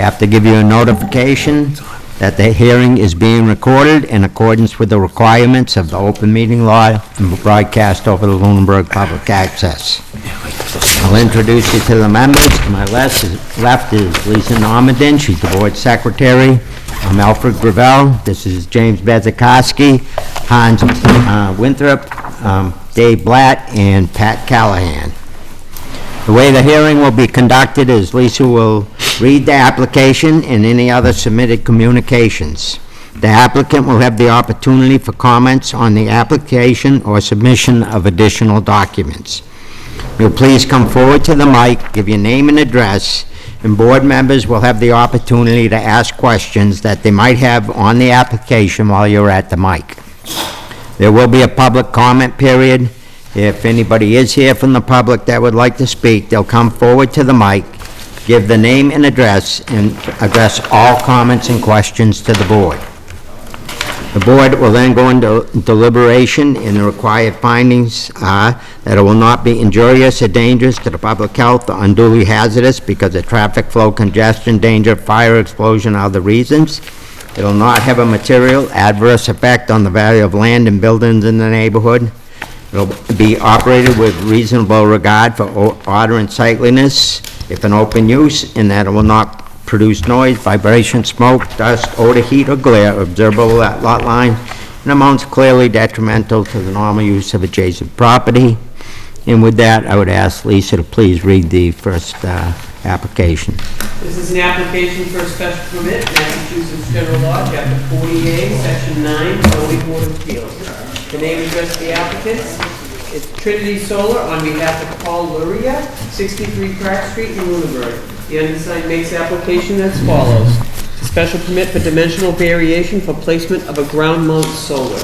have to give you a notification that the hearing is being recorded in accordance with the requirements of the open meeting law and broadcast over the Lunenburg Public Access. I'll introduce you to the members. To my left is Lisa Normandy. She's the board secretary. I'm Alfred Gravel. This is James Bezikoski, Hans Winthrop, Dave Blatt, and Pat Callahan. The way the hearing will be conducted is Lisa will read the application and any other submitted communications. The applicant will have the opportunity for comments on the application or submission of additional documents. You'll please come forward to the mic, give your name and address, and board members will have the opportunity to ask questions that they might have on the application while you're at the mic. There will be a public comment period. If anybody is here from the public that would like to speak, they'll come forward to the mic, give the name and address, and address all comments and questions to the board. The board will then go into deliberation, and the required findings are that it will not be injurious or dangerous to the public health or unduly hazardous because of traffic flow, congestion, danger, fire, explosion, or other reasons. It will not have a material adverse effect on the value of land and buildings in the neighborhood. It'll be operated with reasonable regard for order and sightliness, if an open use, and that it will not produce noise, vibration, smoke, dust, odor, heat, or glare observable at lot line and amounts clearly detrimental to the normal use of adjacent property. And with that, I would ask Lisa to please read the first application. This is an application for a special permit, Massachusetts General Law, Chapter 40A, Section 9, zoning board of appeals. The name and address of the applicants is Trinity Solar on behalf of Paul Luria, 63 Pratt Street in Lunenburg. The undersigned makes application as follows. Special permit for dimensional variation for placement of a ground mount solar.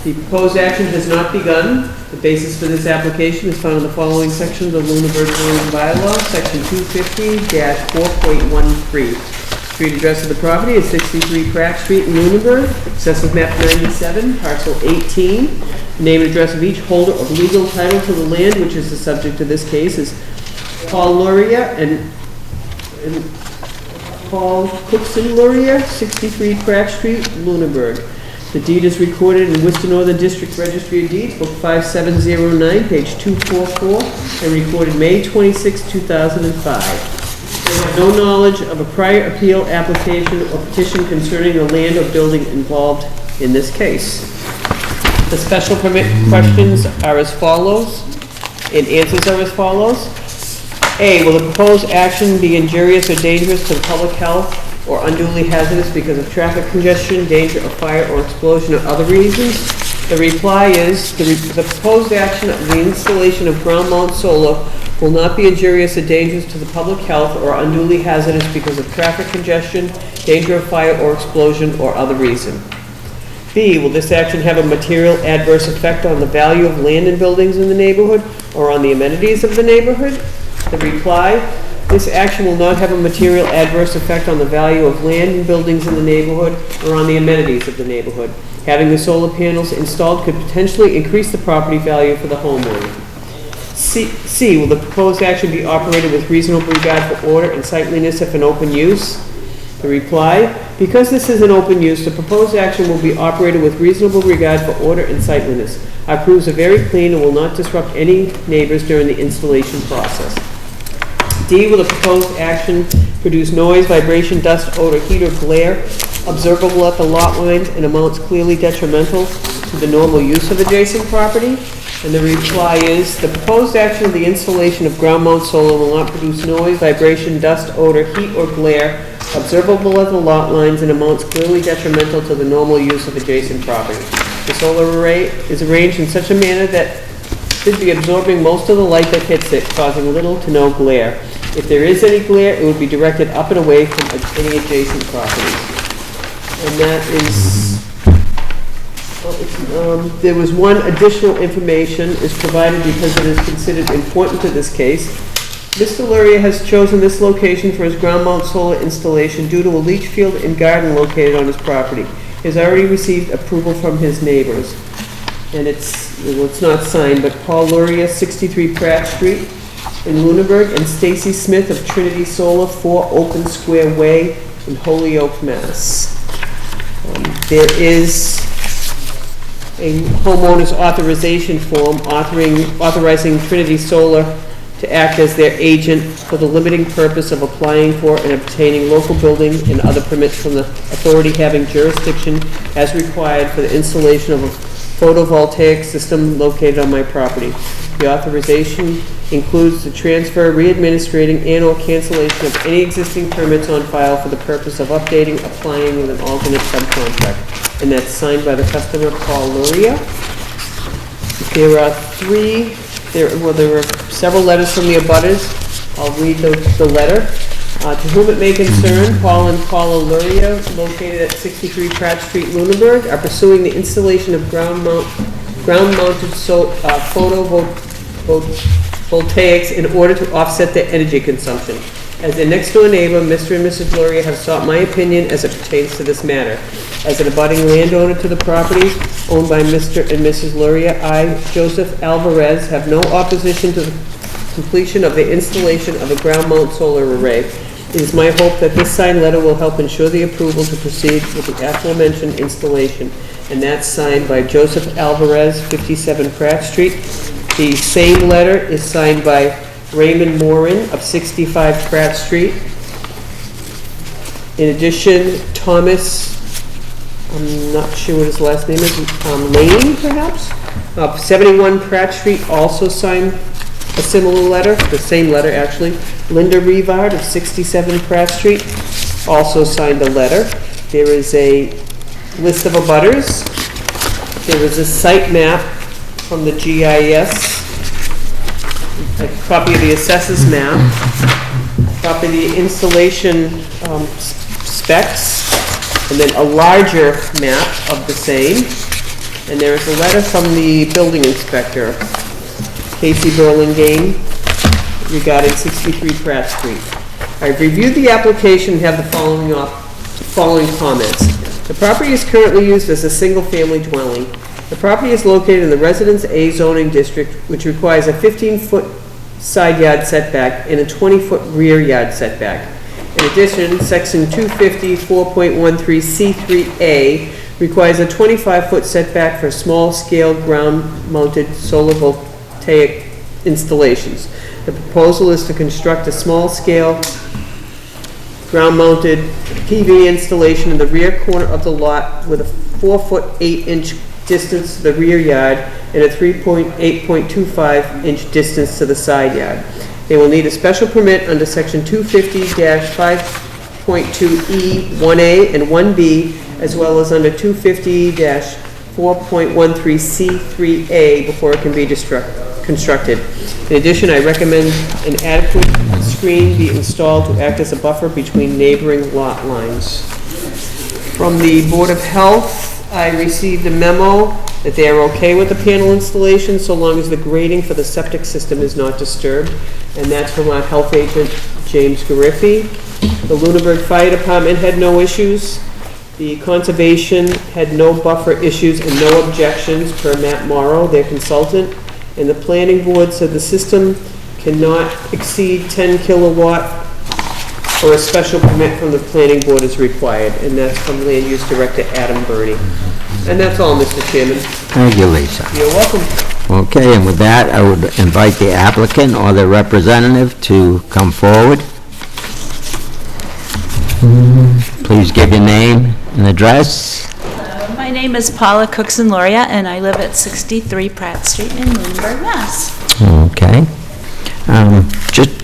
The proposed action has not begun. The basis for this application is found in the following sections of Lunenburg zoning bylaw, Section 250-4.13. Street address of the property is 63 Pratt Street in Lunenburg, assessors map 97, parcel 18. The name and address of each holder of legal title to the land, which is the subject of this case, is Paul Luria and Paul Cookson Luria, 63 Pratt Street, Lunenburg. The deed is recorded in Worcester Northern District Registry of Deeds, book 5709, page 244, and recorded May 26, 2005. They have no knowledge of a prior appeal application or petition concerning the land or building involved in this case. The special permit questions are as follows, and answers are as follows. A, will the proposed action be injurious or dangerous to the public health or unduly hazardous because of traffic congestion, danger of fire or explosion or other reasons? The reply is the proposed action of the installation of ground mount solar will not be injurious or dangerous to the public health or unduly hazardous because of traffic congestion, danger of fire or explosion or other reason. B, will this action have a material adverse effect on the value of land and buildings in the neighborhood or on the amenities of the neighborhood? The reply, this action will not have a material adverse effect on the value of land and buildings in the neighborhood or on the amenities of the neighborhood. Having the solar panels installed could potentially increase the property value for the homeowner. C, will the proposed action be operated with reasonable regard for order and sightliness if an open use? The reply, because this is an open use, the proposed action will be operated with reasonable regard for order and sightliness. Our crews are very clean and will not disrupt any neighbors during the installation process. D, will the proposed action produce noise, vibration, dust, odor, heat, or glare observable at the lot lines in amounts clearly detrimental to the normal use of adjacent property? And the reply is, the proposed action of the installation of ground mount solar will not produce noise, vibration, dust, odor, heat, or glare observable at the lot lines in amounts clearly detrimental to the normal use of adjacent property. The solar array is arranged in such a manner that it should be absorbing most of the light that hits it, causing little to no glare. If there is any glare, it would be directed up and away from any adjacent properties. And that is, there was one additional information is provided because it is considered important to this case. Mr. Luria has chosen this location for his ground mount solar installation due to a leach field and garden located on his property. He has already received approval from his neighbors. And it's not signed, but Paul Luria, 63 Pratt Street. in Lunenburg, and Stacy Smith of Trinity Solar, 4 Open Square Way in Holyoke, Mass. There is a homeowner's authorization form authorizing Trinity Solar to act as their agent for the limiting purpose of applying for and obtaining local building and other permits from the authority having jurisdiction as required for the installation of a photovoltaic system located on my property. The authorization includes the transfer, re-administrating, and/or cancellation of any existing permits on file for the purpose of updating, applying with an alternate subcontract. And that's signed by the customer, Paul Luria. There are several letters from the abutters. I'll read the letter. To whom it may concern, Paul and Paula Luria, located at 63 Pratt Street, Lunenburg, are pursuing the installation of ground-mounted photovoltaics in order to offset their energy consumption. As their next-door neighbor, Mr. and Mrs. Luria have sought my opinion as it pertains to this matter. As an abutting landowner to the property owned by Mr. and Mrs. Luria, I, Joseph Alvarez, have no opposition to the completion of the installation of a ground-mount solar array. It is my hope that this signed letter will help ensure the approval to proceed with the aforementioned installation. And that's signed by Joseph Alvarez, 57 Pratt Street. The same letter is signed by Raymond Morin of 65 Pratt Street. In addition, Thomas, I'm not sure what his last name is, Lane, perhaps, of 71 Pratt Street also signed a similar letter, the same letter actually. Linda Revard of 67 Pratt Street also signed a letter. There is a list of abutters. There is a site map from the GIS, a copy of the assessors map, a copy of the installation specs, and then a larger map of the same. And there is a letter from the building inspector, Casey Burlingame, regarding 63 Pratt Street. I've reviewed the application and have the following comments. The property is currently used as a single-family dwelling. The property is located in the Residence A zoning district, which requires a 15-foot side yard setback and a 20-foot rear yard setback. In addition, section 250 4.13C3A requires a 25-foot setback for small-scale ground-mounted solar voltaic installations. The proposal is to construct a small-scale ground-mounted PV installation in the rear corner of the lot with a 4-foot 8-inch distance to the rear yard and a 8.25 inch distance to the side yard. They will need a special permit under section 250-5.2E1A and 1B, as well as under 250-4.13C3A before it can be constructed. In addition, I recommend an adequate screen be installed to act as a buffer between neighboring lot lines. From the Board of Health, I received a memo that they are okay with the panel installation so long as the grading for the septic system is not disturbed, and that's from our health agent, James Gariffi. The Lunenburg Fire Department had no issues. The Conservation had no buffer issues and no objections per Matt Morrow, their consultant. And the Planning Board said the system cannot exceed 10 kilowatt or a special permit from the Planning Board is required, and that's from Land Use Director Adam Burney. And that's all, Mr. Chairman. Thank you, Lisa. You're welcome. Okay, and with that, I would invite the applicant or the representative to come forward. Please give your name and address. My name is Paula Cookson-Loria, and I live at 63 Pratt Street in Lunenburg, Mass. Okay.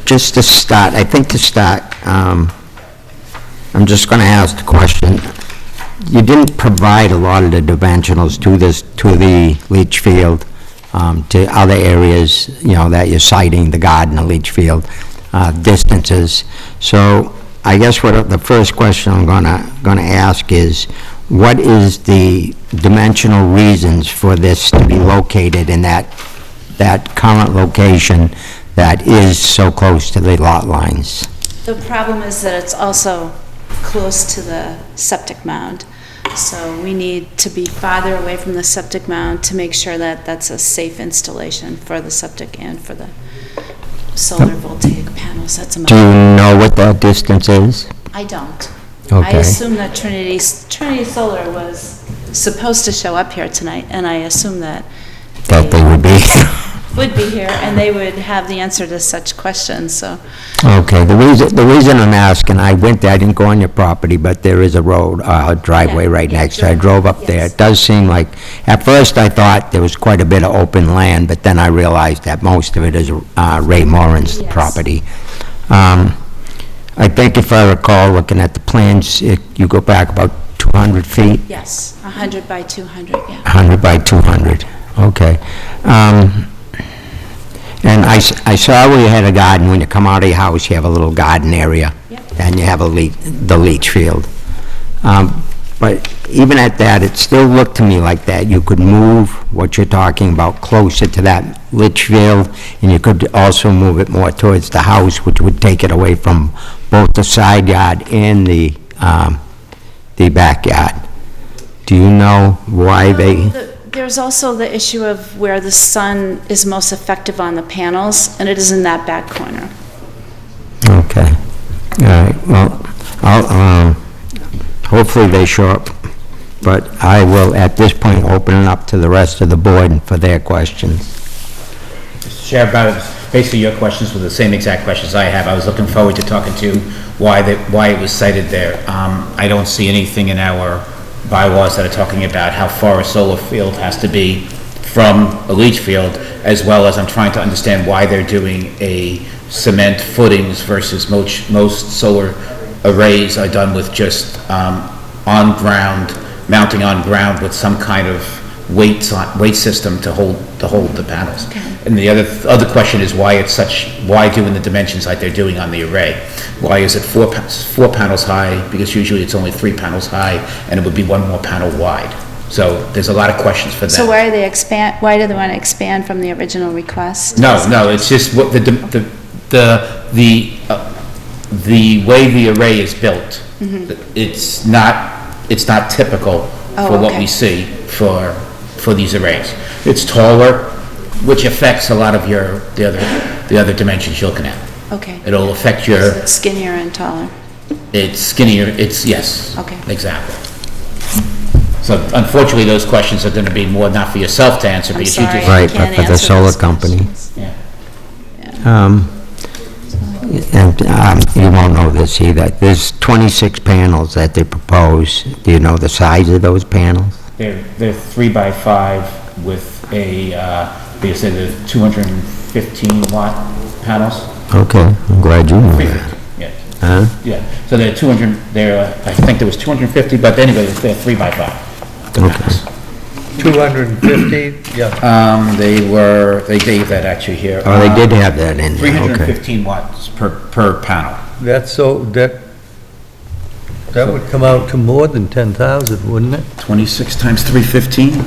Just to start, I'm just going to ask the question. You didn't provide a lot of the dimensionals to the leach field, to other areas, that you're citing, the garden, the leach field, distances. So I guess what the first question I'm gonna ask is, what is the dimensional reasons for this to be located in that current location that is so close to the lot lines? The problem is that it's also close to the septic mound. So we need to be farther away from the septic mound to make sure that that's a safe installation for the septic and for the solar voltaic panels. That's a Do you know what that distance is? I don't. I Okay. assume that Trinity Solar was supposed to show up here tonight, and I assume that That they would be. would be here, and they would have the answer to such questions, so. Okay, the reason I'm asking, I went there, I didn't go on your property, but there is a road, driveway Yeah, right yeah, next, I drove up there. yes. It does seem like, at first I thought there was quite a bit of open land, but then I realized that most of it is Ray Moran's Yes. property. I think if I recall, looking at the plans, you go back about 200 feet? Yes, 100 by 200, yeah. 100 by 200, okay. And I saw where you had a garden, when you come out of your house, you have a little garden area. Yep. And you have the leach field. But even at that, it still looked to me like that you could move what you're talking about closer to that leach field, and you could also move it more towards the house, which would take it away from both the side yard and the backyard. Do you know why they... There's also the issue of where the sun is most effective on the panels, and it is in that back corner. Okay. All right, well, I'll, hopefully they show up, but I will, at this point, open it up to the rest of the board for their questions. Mr. Chair, basically your questions were the same exact questions I have. I was looking forward to talking to why it was cited there. I don't see anything in our bylaws that are talking about how far a solar field has to be from a leach field, as well as I'm trying to understand why they're doing a cement footings versus most solar arrays are done with just on-ground, mounting on ground with some kind of weight system to hold the panels. And the other question is why doing the dimensions like they're doing on the array? Why is it four panels high? Because usually it's only 3 panels high, and it would be 1 more panel wide. So there's a lot of questions for that. So why do they want to expand from the original request? No, it's just what the way the array is built. It's not typical for what okay. we see for these arrays. It's taller, which affects a lot of the other dimensions you're looking at. Okay. It'll affect So your, it's skinnier and taller. it's skinnier, yes. Okay. Exactly. So unfortunately, those questions are gonna be more not for yourself to answer, I'm because you sorry, just. I Right, can't but for the answer solar those company. questions. Yeah. And you won't know this either. There's 26 panels that they propose. Do you know the size of those panels? They're 3 by 5 with a, they said they're 215 watt panels. Okay, I'm glad you know that. 350, yeah. Huh? Yeah, so they're 200, I think there was 250, but anyway, they're 3 by 5. The Okay. max. 250, yeah. They gave that actually here. Oh, they did have that in there, okay. 315 watts per panel. That's so, that would come out to more than 10,000, wouldn't it? 26 times 315?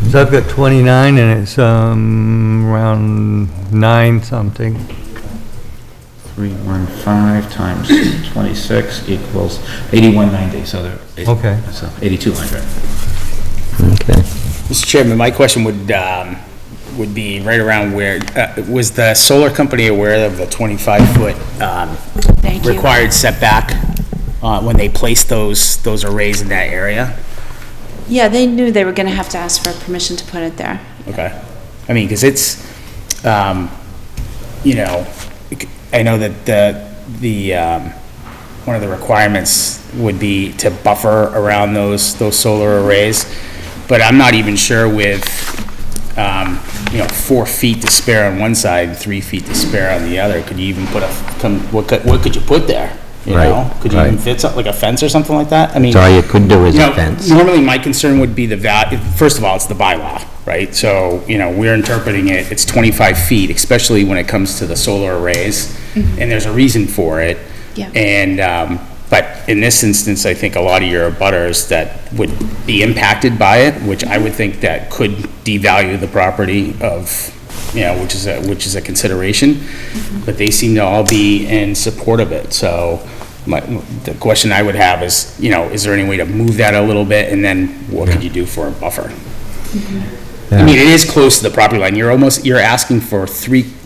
'Cause I've got 29 and it's, around 9 something. 315 times 26 equals 8190, so they're. Okay. So 8,200. Okay. Mr. Chairman, my question would be right around where, was the solar company aware of the 25-foot Thank you. required setback when they placed those arrays in that area? Yeah, they knew they were going to have to ask for permission to put it there. Okay. I mean, because it's, I know that one of the requirements would be to buffer around those solar arrays, but I'm not even sure with, 4 feet to spare on one side, 3 feet to spare on the other, could you even put what could you put there? You Right, know? Could you even right. fit something like a fence or something like that? I mean. So all you could do is You a know, fence. normally my concern would be first of all, it's the bylaw, right? So, we're interpreting it's 25 feet, especially when it comes to the solar arrays, and there's a reason for it. Yeah. And, but in this instance, I think a lot of your abutters that would be impacted by it, which I would think that could devalue the property of, which is a consideration, but they seem to all be in support of it, so the question I would have is there any way to move that a little bit, and then what could you do for a buffer? I mean, it is close to the property line. You're asking for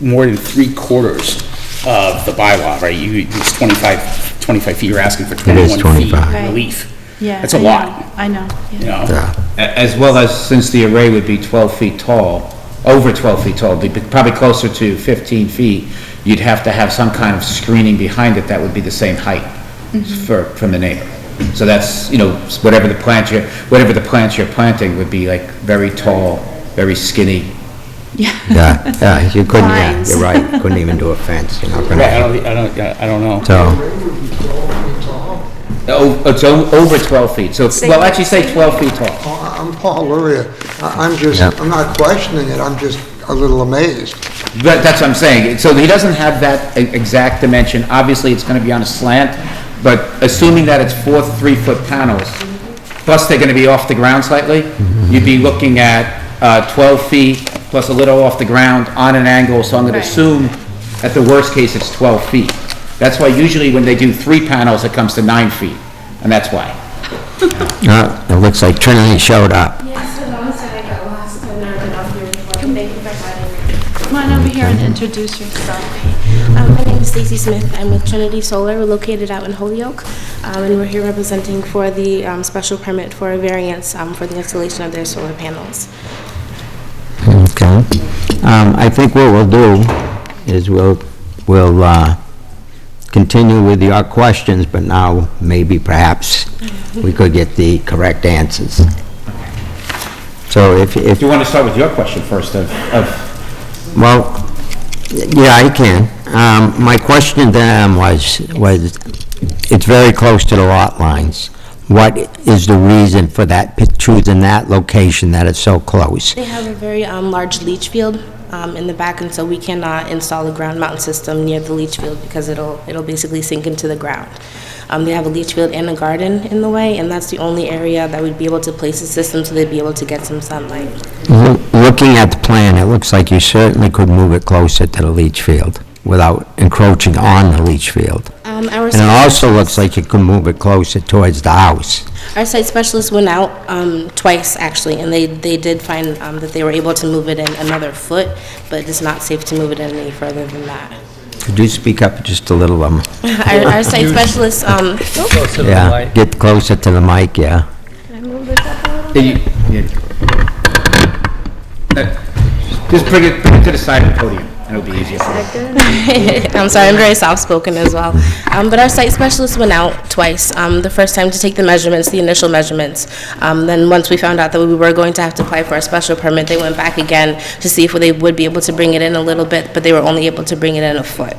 more than 3/4 of the bylaw, right? It's 25 feet, you're asking for 21 feet 25. relief. Yeah. That's a I lot. know, I know. You know? Yeah. As well as, since the array would be 12 feet tall, over 12 feet tall, be probably closer to 15 feet, you'd have to have some kind of screening behind it that would be the same height from the neighbor. So that's, whatever the plants you're planting would be like very tall, very skinny. Yeah, you couldn't, yeah, Pines. you're right, couldn't even do a fence, you're not Right, gonna, I don't know. so, Oh, it's over 12 feet, so, well, actually say 12 feet tall. I'm Paul Luria. Yeah. I'm not questioning it, I'm just a little amazed. But that's what I'm saying, so he doesn't have that exact dimension, obviously it's gonna be on a slant, but assuming that it's 4 3-foot panels, plus they're gonna be off the ground slightly, you'd be looking at 12 feet plus a little off the ground on an angle, so I'm gonna Right. assume at the worst case it's 12 feet. That's why usually when they do 3 panels, it comes to 9 feet, and that's why. it looks like Trinity showed up. Yes, and also I got lost and never been up here before. Thank you for having me. Come on over here and introduce yourself. My name is Stacy Smith. I'm with Trinity Solar. We're located out in Holyoke, and we're here representing for the special permit for a variance for the installation of their solar panels. Okay. I think what we'll do is we'll continue with your questions, but now maybe perhaps we could get the correct answers. So if, Do you want to start with your question first well, yeah, I can. My question to them was, it's very close to the lot lines. What is the reason for that, choosing that location that is so close? They have a very large leach field in the back, and so we cannot install a ground mountain system near the leach field because it'll basically sink into the ground. They have a leach field and a garden in the way, and that's the only area that we'd be able to place a system so they'd be able to get some sunlight. Looking at the plan, it looks like you certainly could move it closer to the leach field without encroaching on the leach field. And it also looks like you could move it closer towards the house. Our site specialist went out twice, actually, and they did find that they were able to move it in another foot, but it's not safe to move it in any further than that. Could you speak up just a little? Our site specialist, Close to the Yeah, light. get closer to the mic, yeah. can I move this up a little? Just bring it to the side of the podium, and it'll be easier for you. I'm sorry, I'm very soft-spoken as well. But our site specialist went out twice. The first time to take the measurements, the initial measurements. Then once we found out that we were going to have to apply for a special permit, they went back again to see if they would be able to bring it in a little bit, but they were only able to bring it in a foot.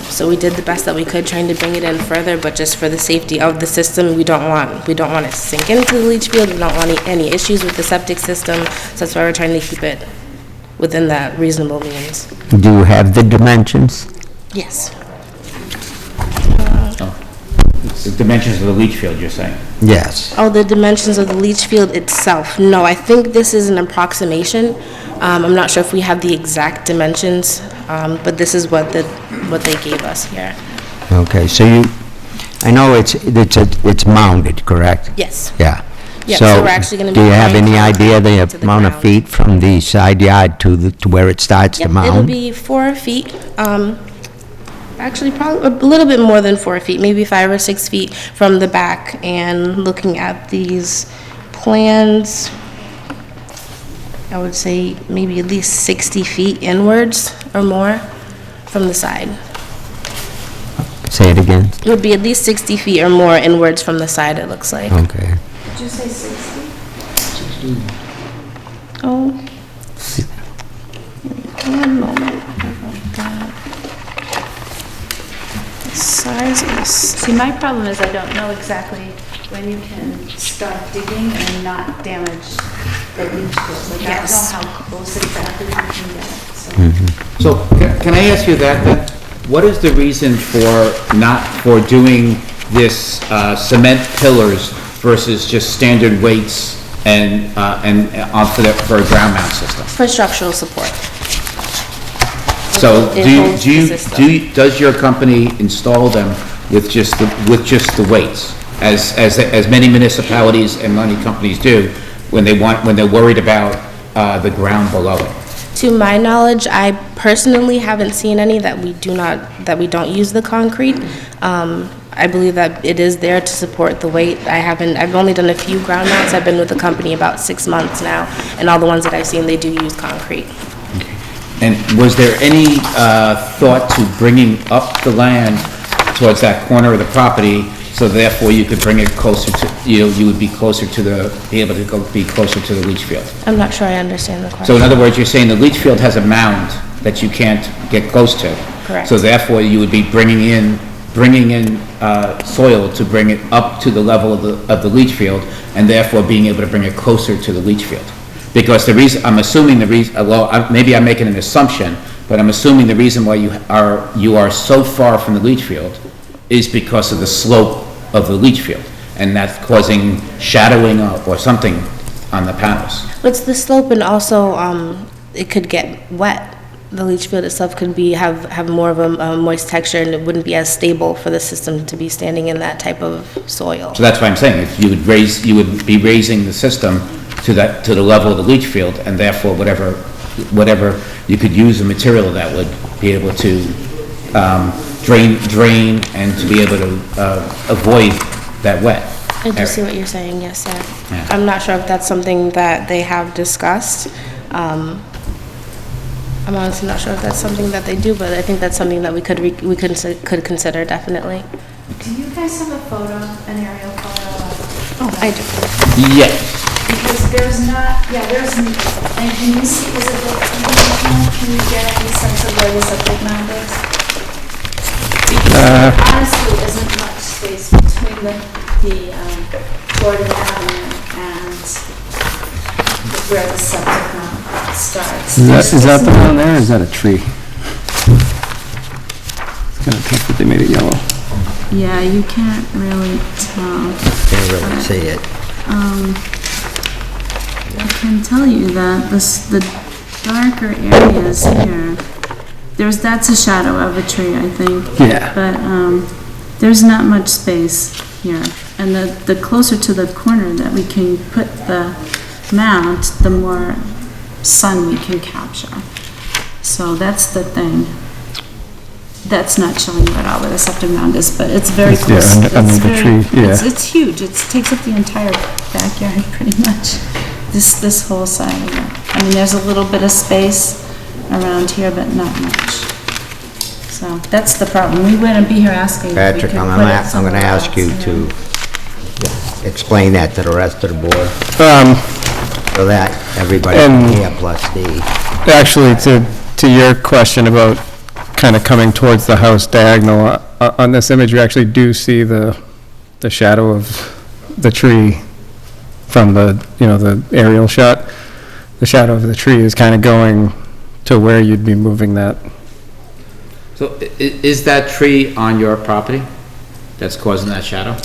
So we did the best that we could, trying to bring it in further, but just for the safety of the system, we don't want it to sink into the leach field. We don't want any issues with the septic system, so that's why we're trying to keep it within that reasonable means. Do you have the dimensions? Yes. The dimensions of the leach field, you're saying? Yes. Oh, the dimensions of the leach field itself? No, I think this is an approximation. I'm not sure if we have the exact dimensions, but this is what they gave us here. Okay, so I know it's mounted, correct? Yes. Yeah. Yeah, so we're actually gonna be do you have applying any idea to the the amount of ground. feet from the side yard to where it starts to Yep, mount? it'll be 4 feet. Actually, probably a little bit more than 4 feet, maybe 5 or 6 feet from the back. And looking at these plans, I would say maybe at least 60 feet inwards or more from the side. Say it again? It would be at least 60 feet or more inwards from the side, it looks like. Okay. Did you say 60? Oh. One moment. The size of this. See, my problem is I don't know exactly when you can start digging and not damage the leach field. Like, Yes. I don't know how close exactly you can get, so. So, can I ask you that, then? What is the reason for doing this cement pillars versus just standard weights and for a ground mount system? For structural support. So, It holds the system. does your company install them with just the weights, as many municipalities and money companies do, when they're worried about the ground below it? To my knowledge, I personally haven't seen any that we don't use the concrete. I believe that it is there to support the weight. I've only done a few ground mounts. I've been with the company about 6 months now, and all the ones that I've seen, they do use concrete. And was there any thought to bringing up the land towards that corner of the property, so therefore you could bring it closer to, you would be closer to be able to be closer to the leach field? I'm not sure I understand the So question. in other words, you're saying the leach field has a mound that you can't get close to? Correct. So therefore, you would be bringing in soil to bring it up to the level of the leach field, and therefore being able to bring it closer to the leach field? Because I'm assuming maybe I'm making an assumption, but I'm assuming the reason why you are so far from the leach field is because of the slope of the leach field, and that's causing shadowing or something on the panels. It's the slope, and also it could get wet. The leach field itself could have more of a moist texture, and it wouldn't be as stable for the system to be standing in that type of soil. So that's what I'm saying, if you would be raising the system to the level of the leach field, and therefore whatever you could use a material that would be able to drain and to be able to avoid that wet. I do see what you're saying, yes, sir. Yeah. I'm not sure if that's something that they have discussed. I'm honestly not sure if that's something that they do, but I think that's something that we could consider, definitely. Do you guys have a photo, an aerial photo? Oh, I do. Yes. Because there's not, and can you see, can you get any sense of where the septic mound is? Because there honestly isn't much space between the Gordon Avenue and where the septic mound starts. Is that the one there, or is that a tree? It's kind of tough that they made it yellow. Yeah, you can't really tell. Can't really see it. I can tell you that the darker areas here, that's a shadow of a tree, I think. Yeah. But, there's not much space here. And the closer to the corner that we can put the mount, the more sun we can capture. So that's the thing. That's not showing you at all where the septic mound is, but it's very It's close. there, under the tree, yeah. It's huge. It takes up the entire backyard pretty much. This whole side of it. I mean, there's a little bit of space around here, but not much. So that's the problem. We wouldn't be here asking if we Patrick, could I'm put it gonna somewhere ask you else, to explain that to the rest of the board, so that everybody can hear plus D. Actually, to your question about kind of coming towards the house diagonal, on this image, you actually do see the shadow of the tree from the aerial shot. The shadow of the tree is kind of going to where you'd be moving that. So is that tree on your property that's causing that shadow?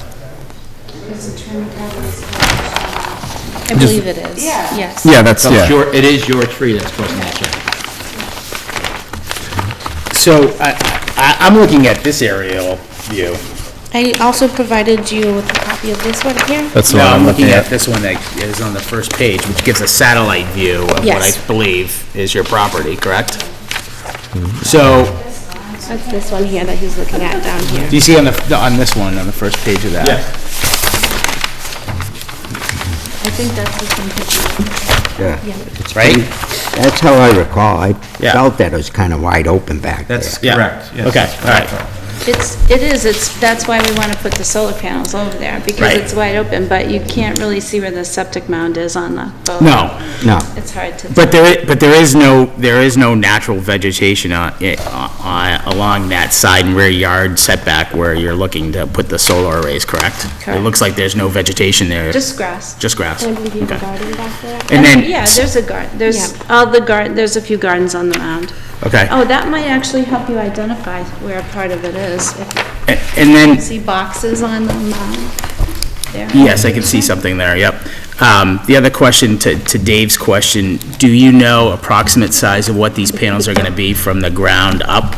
I believe it is. Yeah. Yes. Yeah, that's, So yeah. it is your tree that's causing that shadow? So I'm looking at this aerial view. I also provided you with a copy of this one here. That's the No, one I'm I'm looking looking at at. this one that is on the first page, which gives a satellite view of what Yes. I believe is your property, correct? So, That's this one here that he's looking at down here. do you see on this one, on the first page of that? I think that's the same picture. Yeah. Right? That's how I recall. I Yeah. felt that it was kind of wide open back there. That's Yeah. correct. Yes. Okay, all right. That's why we want to put the solar panels over there, because Right. it's wide open, but you can't really see where the septic mound is on the photo. No, No. It's hard to. but there is no natural vegetation along that side and rear yard setback where you're looking to put the solar arrays, correct? Correct. It looks like there's no vegetation there. Just grass. Just grass. And do you have a Okay. garden back there? And then, Yeah, there's a garden, there's Yeah. there's a few gardens on the mound. okay. Oh, that might actually help you identify where part of it is. If And you then, see boxes on the mound there. yes, I can see something there, yep. The other question, to Dave's question, do you know approximate size of what these panels are gonna be from the ground up?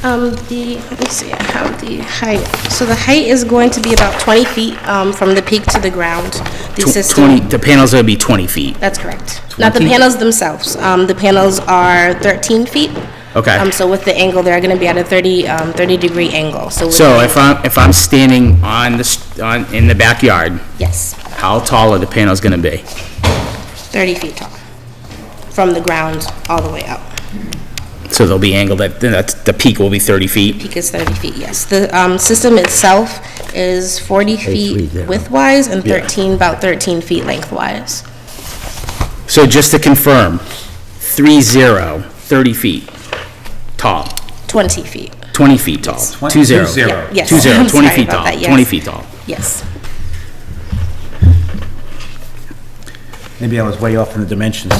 Let me see, I have the height. So the height is going to be about 20 feet, from the peak to the ground. The system, The panels will be 20 feet. that's correct. Not the 20? panels themselves. The panels are 13 feet. Okay. So with the angle, they're gonna be at a 30-degree angle, so. So if I'm standing in the backyard, Yes, how tall are the panels gonna be? 30 feet tall, from the ground all the way up. So they'll be angled the peak will be 30 feet? Peak is 30 feet, yes. The system itself is 40 feet 30. widthwise and Yeah. about 13 feet lengthwise. So just to confirm, 30 feet tall, 20 feet, 20 feet tall, 20. Yeah, yes. 20, I'm 20 sorry feet about tall, that, yes. 20 feet tall. yes. Maybe I was way off in the dimensions,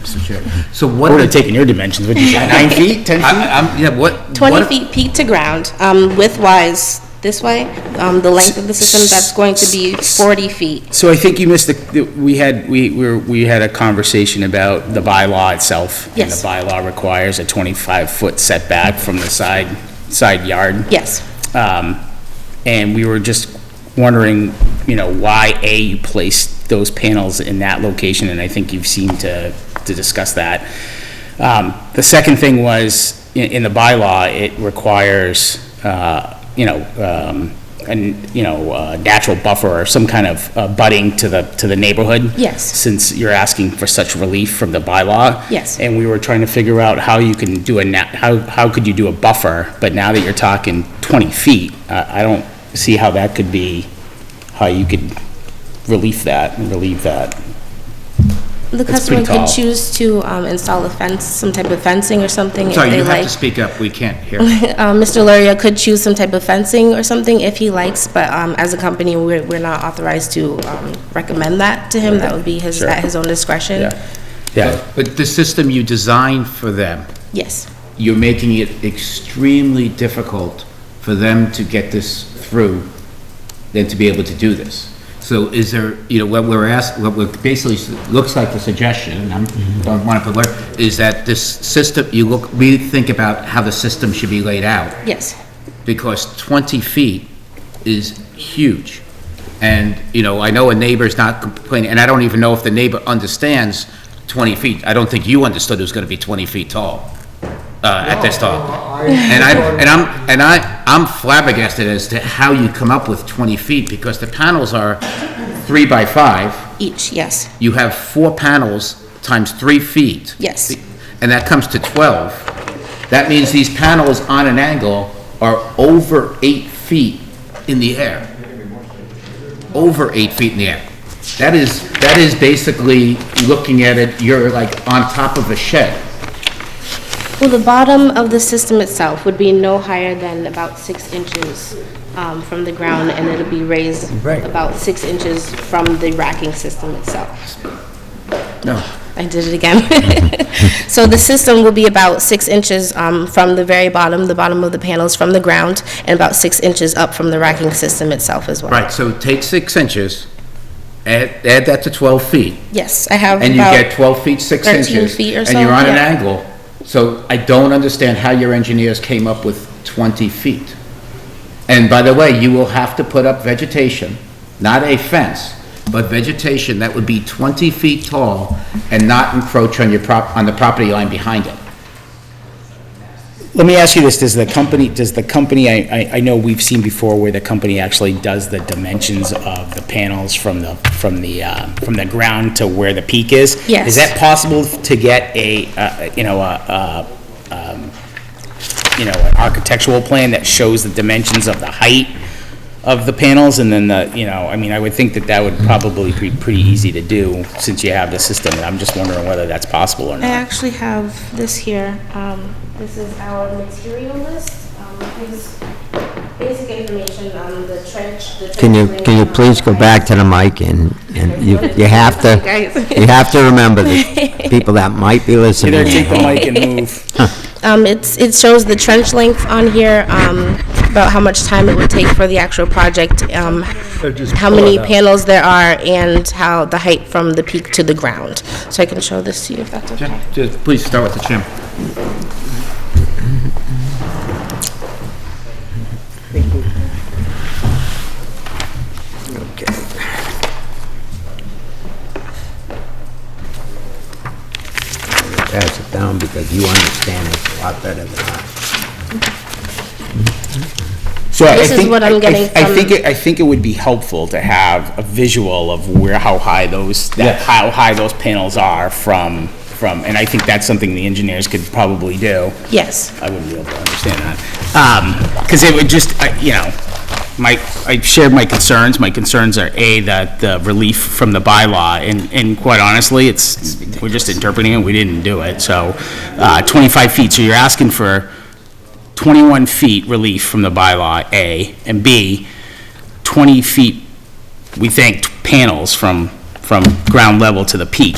Mr. Chair. So I what would are have taken your dimensions, would you say, 9 feet, 10 feet? Yeah, what? 20 what- feet peak to ground, widthwise this way. The length of the system, that's going to be 40 feet. So I think you missed we had a conversation about the bylaw itself. Yes. And the bylaw requires a 25-foot setback from the side yard. Yes. And we were just wondering, why you placed those panels in that location, and I think you've seemed to discuss that. The second thing was, in the bylaw, it requires, a natural buffer or some kind of budding to the neighborhood. Yes. Since you're asking for such relief from the bylaw. Yes. And we were trying to figure out how you can do how could you do a buffer, but now that you're talking 20 feet, I don't see how that could be, how you could relieve that. The It's customer pretty tall. could choose to install a fence, some type of fencing or something if Sorry, they you have to like. speak up, we can't hear. Mr. Luria could choose some type of fencing or something if he likes, but as a company, we're not authorized to recommend that to him. That would be Sure. at his own discretion. Yeah. But the system you designed for them, Yes, you're making it extremely difficult for them to get this through than to be able to do this. So is there, what basically looks like the suggestion, and I don't want to put word, is that this system, we think about how the system should be laid out, yes. because 20 feet is huge. And, I know a neighbor's not complaining, and I don't even know if the neighbor understands 20 feet. I don't think you understood it was going to be 20 feet tall, at this tall. And I'm flabbergasted as to how you come up with 20 feet, because the panels are 3 by 5. Each, yes, You have 4 panels times 3 feet. yes. And that comes to 12. That means these panels on an angle are over 8 feet in the air. Over 8 feet in the air. That is basically, looking at it, you're like on top of a shed. Well, the bottom of the system itself would be no higher than about 6 inches from the ground, and it'll be raised Right. about 6 inches from the racking system itself. No. I did it again. So the system will be about 6 inches from the very bottom, the bottom of the panels from the ground, and about 6 inches up from the racking system itself as well. Right, so take 6 inches, add that to 12 feet, Yes, I have and you about, get 12 feet, 6 13 inches. feet or And so, you're on an yeah. angle. So I don't understand how your engineers came up with 20 feet. And by the way, you will have to put up vegetation, not a fence, but vegetation that would be 20 feet tall and not encroach on on the property line behind it. Let me ask you this, does the company, I know we've seen before where the company actually does the dimensions of the panels from the ground to where the peak is? Yes. Is that possible to get an architectural plan that shows the dimensions of the height of the panels, and then I would think that would probably be pretty easy to do since you have the system, and I'm just wondering whether that's possible or I not. actually have this here. This is our material list. This is basic information on the trench. Can you please go back to the mic and you have to, you have to remember the people that might be listening. Either take the mic and move. It shows the trench length on here, about how much time it would take for the actual project, how many panels there are, and how the height from the peak to the ground. So I can show this to you if that's okay. Just please start with the Jim. pass it down because you understand it a lot better than I. So I This is think- what I'm getting I from- think it would be helpful to have a visual of how high those, Yeah. how high those panels are from, and I think that's something the engineers could probably do. Yes. I wouldn't be able to understand that. Because it would just, you know, I shared my concerns. My concerns are, A, that the relief from the bylaw, and quite honestly, we're just interpreting it, we didn't do it, so, 25 feet, so you're asking for 21 feet relief from the bylaw, A, and B, 20 feet, we think, panels from ground level to the peak.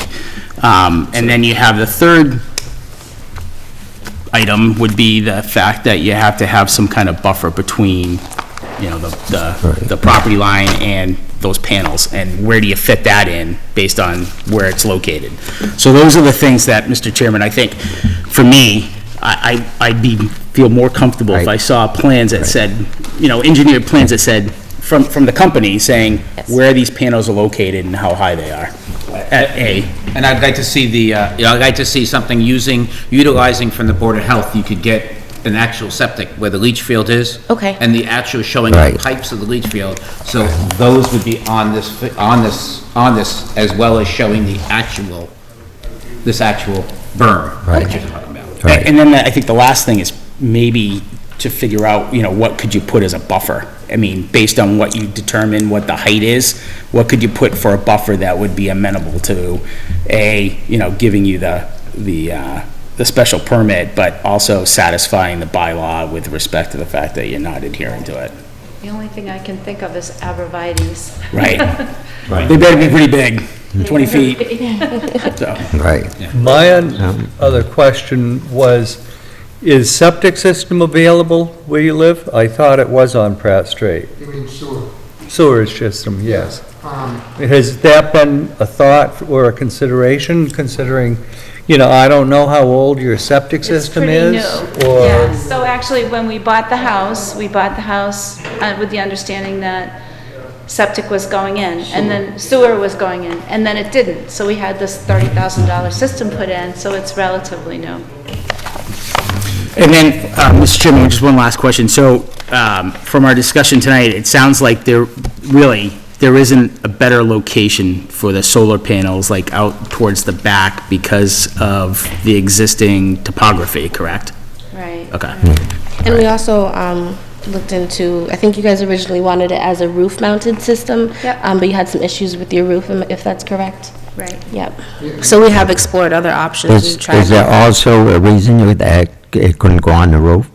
And then you have the third item would be the fact that you have to have some kind of buffer between, you know, the property line and those panels, and where do you fit that in based on where it's located? So those are the things that, Mr. Chairman, I think, for me, I'd feel more comfortable if I saw plans that said, you know, engineered plans that said, from the company, saying where these panels are located and how high they are, at A. And I'd like to see I'd like to see something utilizing from the Board of Health, you could get an actual septic where the leach field is. Okay. And the actual showing Right. the pipes of the leach field, so those would be on this, as well as showing this actual berm that you're talking about. Right. And then I think the last thing is maybe to figure out, you know, what could you put as a buffer? I mean, based on what you determine what the height is, what could you put for a buffer that would be amenable to, you know, giving you the special permit, but also satisfying the bylaw with respect to the fact that you're not adhering to it. The only thing I can think of is abrevieties. Right? They better be pretty big, 20 feet, so. Right. My other question was, is septic system available where you live? I thought it was on Pratt Street. You mean sewer? Sewerage system, yes. Um, Has that been a thought or a consideration, considering, you know, I don't know how old your septic system is? It's pretty new. Or, Yeah, so actually, when we bought the house with the understanding that septic was going in, and then sewer was going in, and then it didn't. So we had this $30,000 system put in, so it's relatively new. And then, Mr. Chairman, just one last question. So, from our discussion tonight, it sounds like there isn't a better location for the solar panels, like out towards the back because of the existing topography, correct? Right. Okay. And we also looked into, I think you guys originally wanted it as a roof-mounted system. Yep. But you had some issues with your roof, if that's correct? Right. Yep. So we have explored other options. Is and tried- there also a reason that it couldn't go on the roof?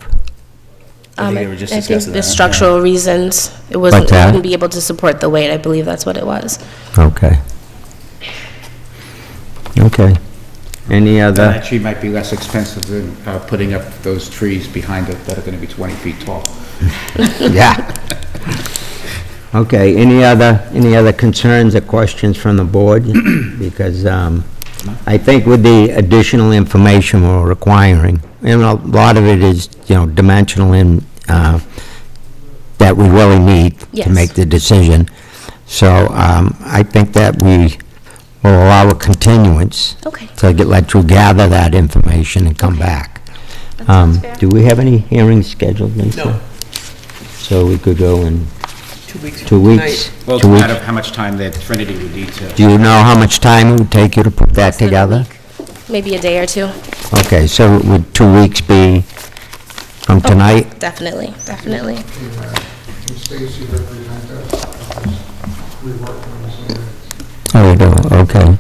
I think they were just I think discussing the that, structural reasons, it What's wasn't, it that? wouldn't be able to support the weight, I believe that's what it was. Okay. Okay. Any That other? actually might be less expensive than putting up those trees behind it that are gonna be 20 feet tall. Yeah. Okay, any other concerns or questions from the board? Because I think with the additional information we're requiring, and a lot of it is, you know, dimensional in, that we really need to Yes. make the decision. So I think that we will allow a continuance Okay. to let you gather that information and come back. Do we have any hearings scheduled, Lisa? No. So we could go in 2 weeks. 2 weeks? Well, it's 2 a weeks? matter of how much time that Trinity would need to. Do you know how much time it would take you to put that Less than a together? week. Maybe a day or two. Okay, so would 2 weeks be from tonight? Definitely, definitely. and Stacy represent us. We work on this already. Oh, you do, okay.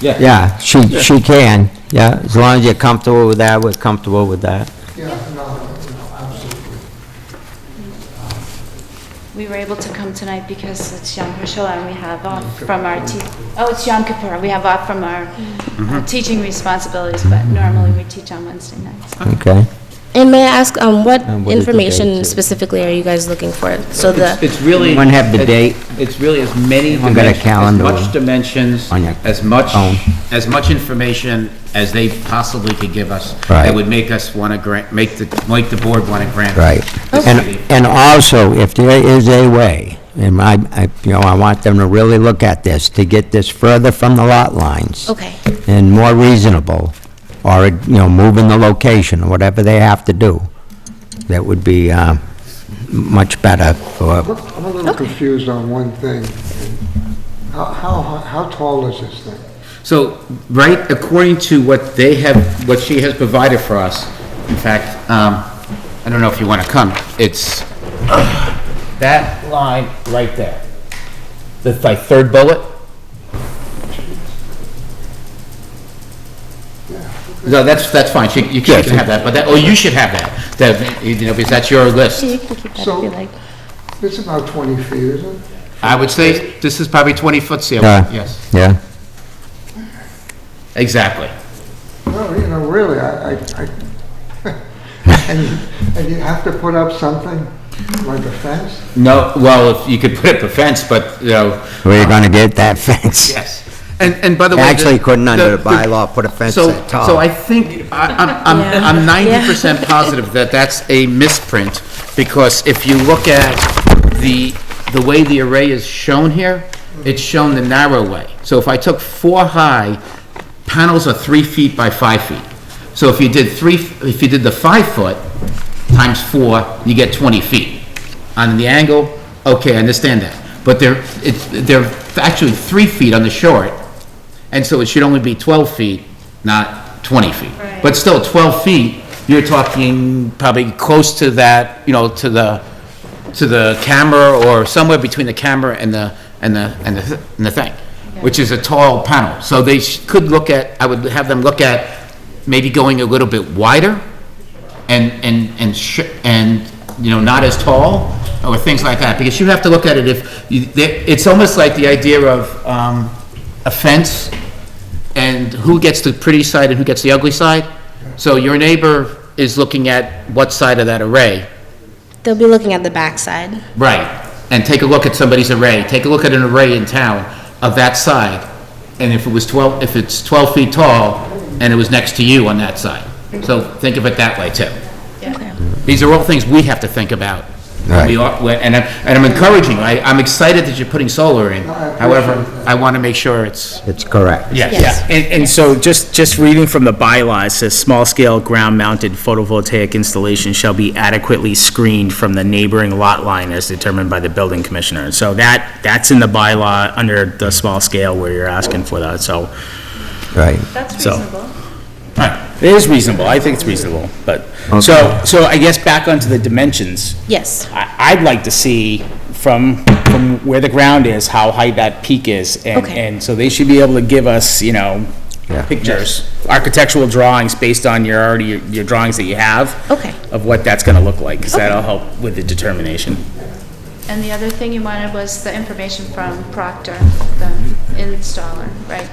Yeah. Yeah, she can, yeah, as long as you're comfortable with that, we're comfortable with that. Yeah, no, absolutely. We were able to come tonight because it's Yom HaShoah and we have off from our it's Yom Kippur. We have off from our teaching responsibilities, but normally we teach on Wednesday nights. Okay. And may I ask, what what is the date, information too? specifically are you guys looking for? So the, It's really. You wanna have the date? It's really as many I've got a dimensions, as calendar much dimensions, on your as much, phone. as much information as they possibly could give us. Right. That would make us want to grant, make the board want to grant. Right. this And, relief. and also, if there is a way, And I want them to really look at this, to get this further from the lot lines. Okay. And more reasonable, or, moving the location, or whatever they have to do. That would be much better for, I'm a little confused on one thing. How tall is this thing? So, right, according to what they have, what she has provided for us, in fact, I don't know if you want to come, it's that line right there. The third bullet? No, that's fine, you can have that, but you should have that, because that's your list. You can keep that if So- you like. It's about 20 feet, isn't it? I would say this is probably 20 foot ceiling, Yeah. yes, yeah? exactly. Well, really, and you have to put up something like a fence? No, well, if you could put up a fence, but, Where you gonna get that fence? yes. And by the way. Actually, couldn't under the the- bylaw put a fence So, that tall. so I think, I'm 90% positive that that's a misprint, because if you look at the way the array is shown here, it's shown the narrow way. So if I took 4 high, panels are 3 feet by 5 feet. So if you did the 5 foot times 4, you get 20 feet. On the angle, okay, I understand that. But they're actually 3 feet on the short, and so it should only be 12 feet, not 20 feet. Right. But still, 12 feet, you're talking probably close to that, to the camera, or somewhere between the camera and the thing, which is a tall panel. So they could look at, I would have them look at maybe going a little bit wider and not as tall, or things like that, because you have to look at it it's almost like the idea of a fence, and who gets the pretty side and who gets the ugly side. So your neighbor is looking at what side of that array. They'll be looking at the backside. Right. And take a look at somebody's array, take a look at an array in town of that side, and if it's 12 feet tall, and it was next to you on that side. So think of it that way too. Okay. These are all things we have to think about. Right. And I'm encouraging, I'm excited that you're putting solar in. However, I want to make sure it's, It's correct. Yes. Yeah, and so just reading from the bylaw, it says, "Small-scale ground-mounted photovoltaic installation shall be adequately screened from the neighboring lot line as determined by the building commissioner." So that's in the bylaw under the small scale where you're asking for that, so. Right. That's So- reasonable. It is reasonable, I think it's reasonable, but, so I guess back onto the dimensions. Yes. I'd like to see from where the ground is, how high that peak is. Okay. And so they should be able to give us, pictures, architectural drawings based on your drawings that you have. Okay. Of what that's gonna look like, because that'll help with the determination. And the other thing you wanted was the information from Proctor, the installer, right?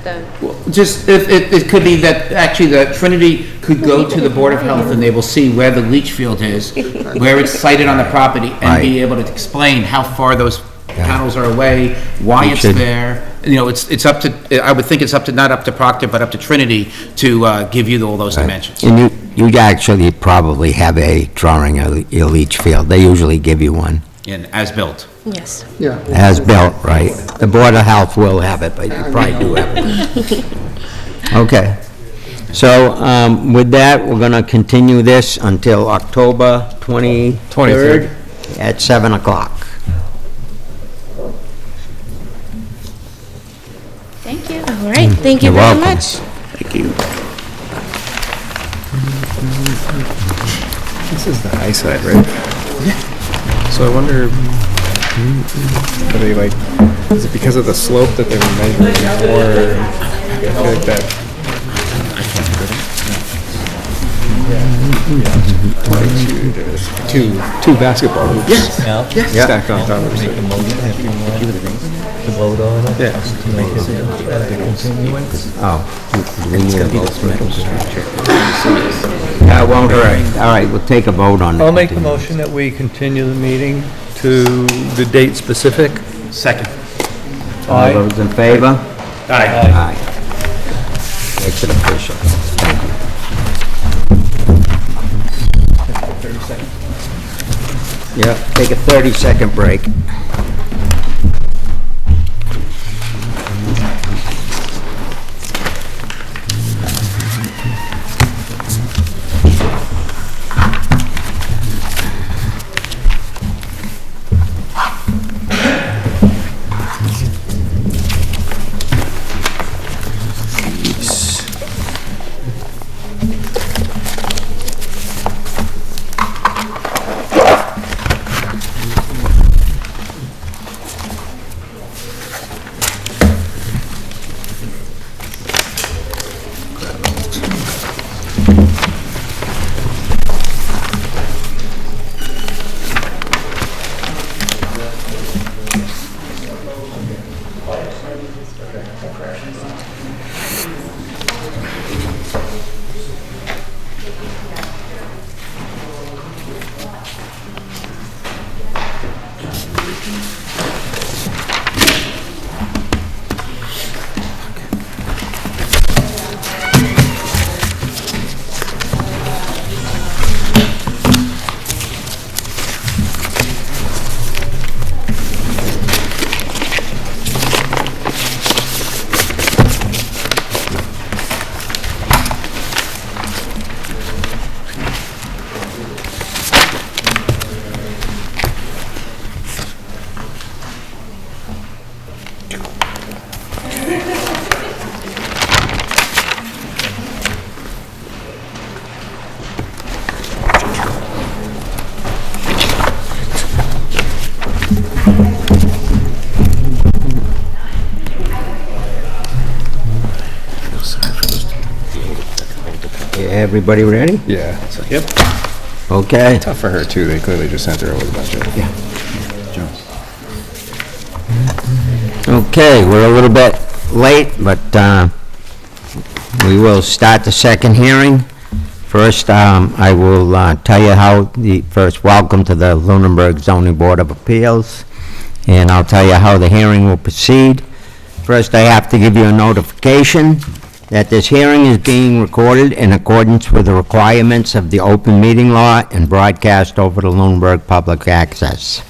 just, it could be that actually the Trinity could go to the Board of Health and they will see where the leach field is, where it's sited on the property, and be able to explain how far those panels are away, why We it's should- there. It's up to, I would think it's not up to Proctor, but up to Trinity to give you all those dimensions. And you actually probably have a drawing of your leach field. They usually give you one. And as built. Yes. Yeah. As built, right? The Board of Health will have it, but you probably do have it. Okay. So, with that, we're gonna continue this until October 23rd at 7 o'clock. Thank you. All right. Thank you You're very welcome. much. Thank you. This is the high side, right? So I wonder, are they like, is it because of the slope that they were measuring, or I feel like that? 22, there's two basketball hoops. Stacked on top of each other. That won't hurt. All right, we'll take a vote on it. I'll make the motion that we continue the meeting to the date specific. Second. All those in favor? Aye. Aye. Makes it official. Thank you. Yeah, take a 30-second break. Everybody ready? Yeah. Yep. Okay. Tough for her, too. They clearly just sent her over the budget. Okay, we're a little bit late, but we will start the second hearing. First, I will tell you how first, welcome to the Lunenburg Zoning Board of Appeals, and I'll tell you how the hearing will proceed. First, I have to give you a notification that this hearing is being recorded in accordance with the requirements of the open meeting law and broadcast over the Lunenburg Public Access.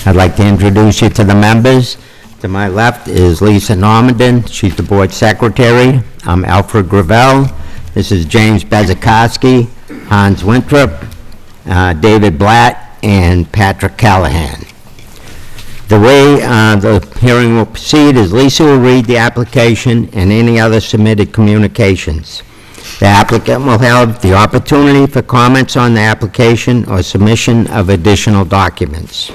I'd like to introduce you to the members. To my left is Lisa Normandin. She's the board secretary. I'm Alfred Gravel. This is James Bezikowski, Hans Winthrop, David Blatt, and Patrick Callahan. The way the hearing will proceed is Lisa will read the application and any other submitted communications. The applicant will have the opportunity for comments on the application or submission of additional documents.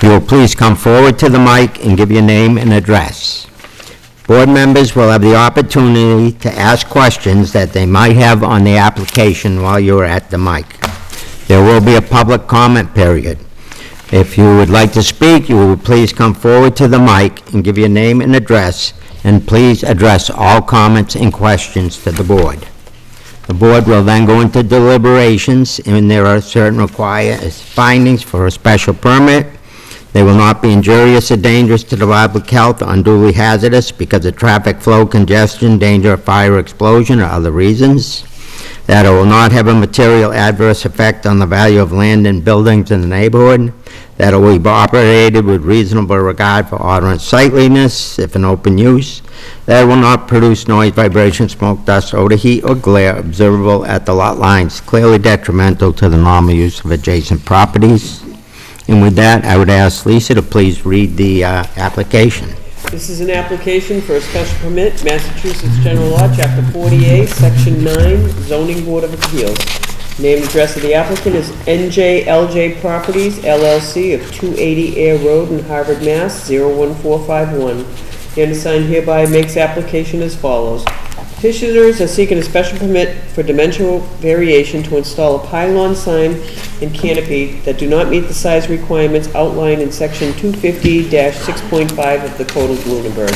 You will please come forward to the mic and give your name and address. Board members will have the opportunity to ask questions that they might have on the application while you're at the mic. There will be a public comment period. If you would like to speak, you will please come forward to the mic and give your name and address, and please address all comments and questions to the board. The board will then go into deliberations, and there are certain required findings for a special permit. They will not be injurious or dangerous to the public health or unduly hazardous because of traffic flow, congestion, danger of fire, explosion, or other reasons. That it will not have a material adverse effect on the value of land and buildings in the neighborhood. That it will be operated with reasonable regard for order and sightliness, if in open use. That it will not produce noise, vibration, smoke, dust, odor, heat, or glare observable at the lot lines, clearly detrimental to the normal use of adjacent properties. And with that, I would ask Lisa to please read the application. This is an application for a special permit, Massachusetts General Law, Chapter 48, Section 9, Zoning Board of Appeals. Name and address of the applicant is NJLJ Properties, LLC of 280 Air Road in Harvard, Mass. 01451. The undersigned hereby makes application as follows. Petitioners are seeking a special permit for dimensional variation to install a pylon sign and canopy that do not meet the size requirements outlined in Section 250-6.5 of the Code of Lunenburg.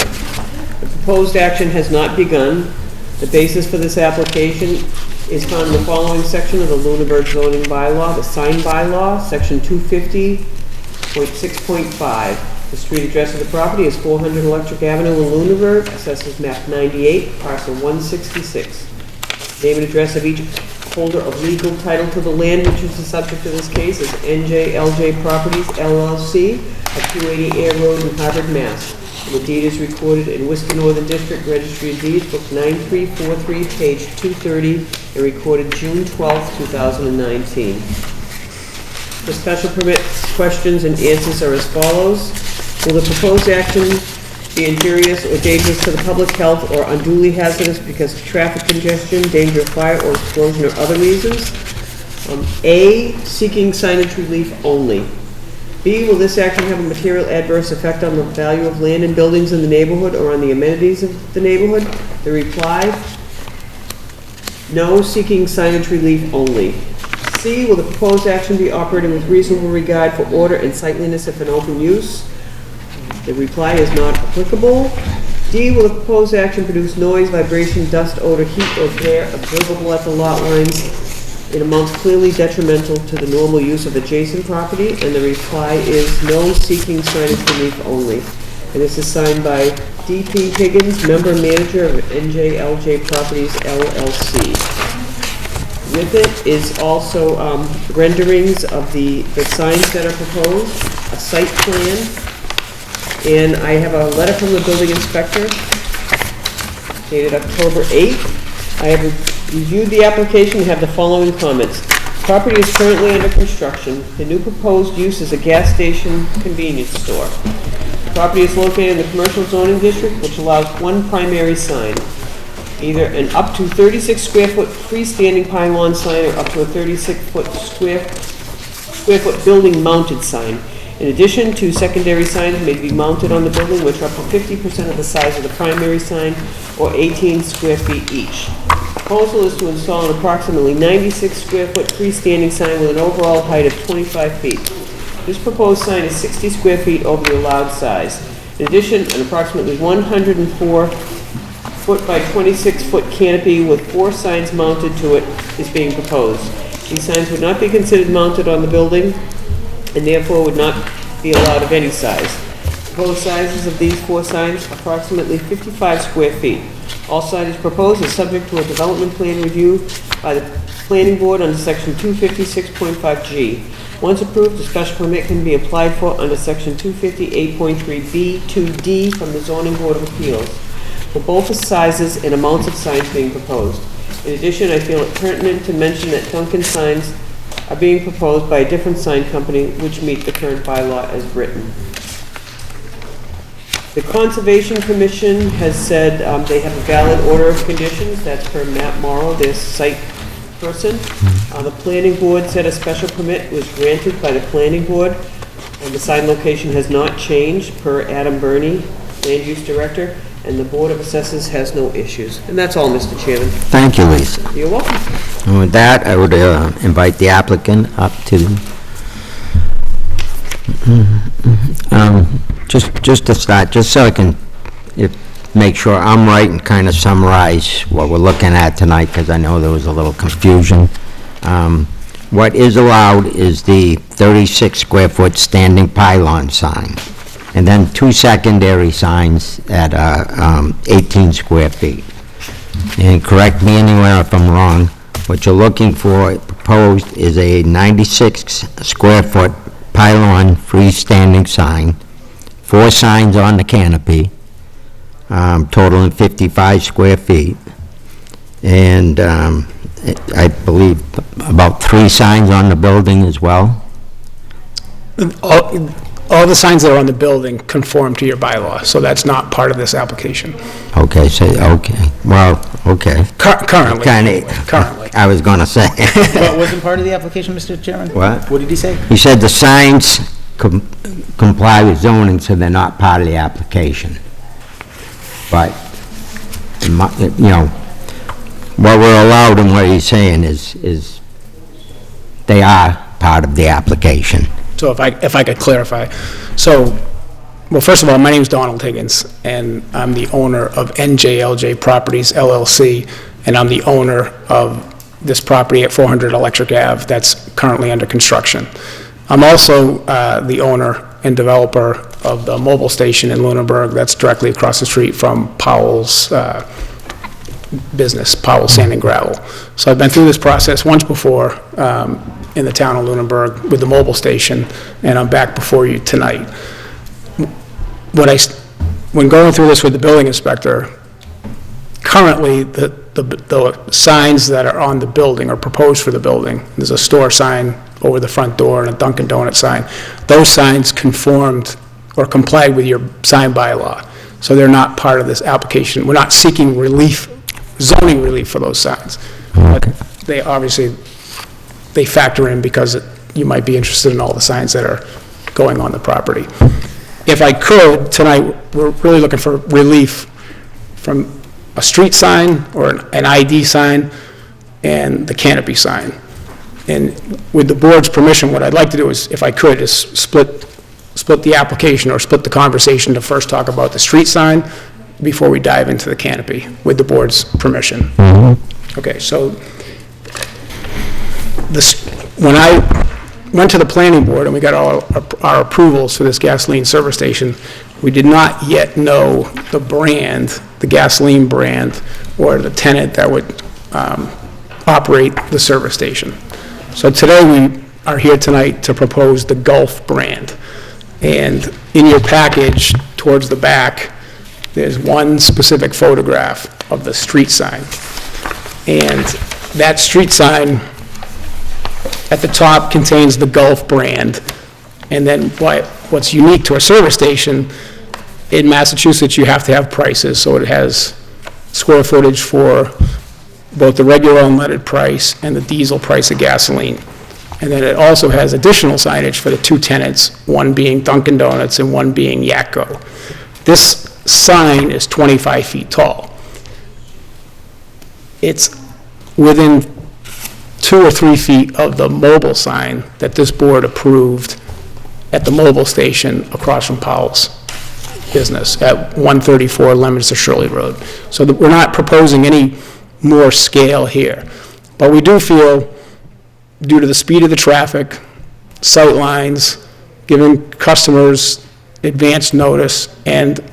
The proposed action has not begun. The basis for this application is found in the following section of the Lunenburg zoning bylaw, the sign bylaw, Section 250.6.5. The street address of the property is 400 Electric Avenue in Lunenburg, assesses map 98, parcel 166. Name and address of each holder of legal title to the land, which is the subject of this case, is NJLJ Properties, LLC, at 280 Air Road in Harvard, Mass. The deed is recorded in Worcester Northern District Registry of Deeds, book 9343, page 230, and recorded June 12, 2019. The special permit questions and answers are as follows. Will the proposed action be injurious or dangerous to the public health or unduly hazardous because of traffic congestion, danger of fire or explosion or other reasons? A, seeking signage relief only. B, will this action have a material adverse effect on the value of land and buildings in the neighborhood or on the amenities of the neighborhood? The reply, no, seeking signage relief only. C, will the proposed action be operated with reasonable regard for order and sightliness if in open use? The reply is not applicable. D, will the proposed action produce noise, vibration, dust, odor, heat, or glare observable at the lot lines? in amounts clearly detrimental to the normal use of adjacent property, and the reply is no, seeking signage relief only. And this is signed by D.P. Higgins, member manager of NJLJ Properties LLC. With it is also renderings of the signs that are proposed, a site plan, and I have a letter from the building inspector dated October 8th. I have reviewed the application and have the following comments. Property is currently under construction. The new proposed use is a gas station convenience store. The property is located in the commercial zoning district, which allows one primary sign, either an up to 36 square foot freestanding pylon sign or up to a 36 square foot building mounted sign. In addition, two secondary signs may be mounted on the building, which are up to 50% of the size of the primary sign, or 18 square feet each. The proposal is to install an approximately 96 square foot freestanding sign with an overall height of 25 feet. This proposed sign is 60 square feet over the allowed size. In addition, an approximately 104 foot by 26 foot canopy with 4 signs mounted to it is being proposed. These signs would not be considered mounted on the building and therefore would not be allowed of any size. Proposed sizes of these 4 signs, approximately 55 square feet. All signage proposed is subject to a development plan review by the planning board under section 256.5G. Once approved, a special permit can be applied for under section 258.3B2D from the zoning board of appeals for both the sizes and amounts of signs being proposed. In addition, I feel it pertinent to mention that Duncan signs are being proposed by a different sign company which meet the current bylaw as written. The Conservation Commission has said they have a valid order of conditions. That's per Matt Morrow, their site person. The planning board said a special permit was granted by the planning board, and the sign location has not changed per Adam Burney, land use director, and the Board of Assessors has no issues. And that's all, Mr. Chairman. Thank you, Lisa. You're welcome. And with that, I would invite the applicant up to, just to start, just so I can make sure I'm right and kind of summarize what we're looking at tonight, because I know there was a little confusion. What is allowed is the 36 square foot standing pylon sign, and then 2 secondary signs at 18 square feet. And correct me anywhere if I'm wrong, what you're looking for proposed is a 96 square foot pylon freestanding sign, 4 signs on the canopy, totaling 55 square feet, and I believe about 3 signs on the building as well. All the signs that are on the building conform to your bylaw, so that's not part of this application. Okay, so, okay, well, okay. Currently. Currently. I was gonna say. What wasn't part of the application, Mr. Chairman? What? What did he say? He said the signs comply with zoning, so they're not part of the application. But, you know, what we're allowed and what he's saying is they are part of the application. So if I could clarify. So, well, first of all, my name is Donald Higgins, and I'm the owner of NJLJ Properties LLC, and I'm the owner of this property at 400 Electric Ave that's currently under construction. I'm also the owner and developer of the mobile station in Lunenburg that's directly across the street from Powell's business, Powell Sand and Gravel. So I've been through this process once before in the town of Lunenburg with the mobile station, and I'm back before you tonight. When going through this with the building inspector, currently the signs that are on the building are proposed for the building. There's a store sign over the front door and a Dunkin' Donuts sign. Those signs conformed or complied with your sign bylaw. So they're not part of this application. We're not seeking relief, zoning relief for those signs. But they obviously, they factor in because you might be interested in all the signs that are going on the property. If I could, tonight, we're really looking for relief from a street sign or an ID sign and the canopy sign. And with the board's permission, what I'd like to do is, if I could, is split the application or split the conversation to first talk about the street sign before we dive into the canopy, with the board's permission. Okay, so when I went to the planning board and we got all our approvals for this gasoline service station, we did not yet know the brand, the gasoline brand, or the tenant that would operate the service station. So today we are here tonight to propose the Gulf brand. And in your package, towards the back, there's one specific photograph of the street sign. And that street sign at the top contains the Gulf brand. And then what's unique to a service station, in Massachusetts, you have to have prices, so it has square footage for both the regular unleaded price and the diesel price of gasoline. And then it also has additional signage for the two tenants, one being Dunkin' Donuts and one being Yakko. This sign is 25 feet tall. It's within 2 or 3 feet of the mobile sign that this board approved at the mobile station across from Powell's business at 134 Leominster Shirley Road. So that we're not proposing any more scale here. But we do feel, due to the speed of the traffic, sight lines, giving customers advance notice, and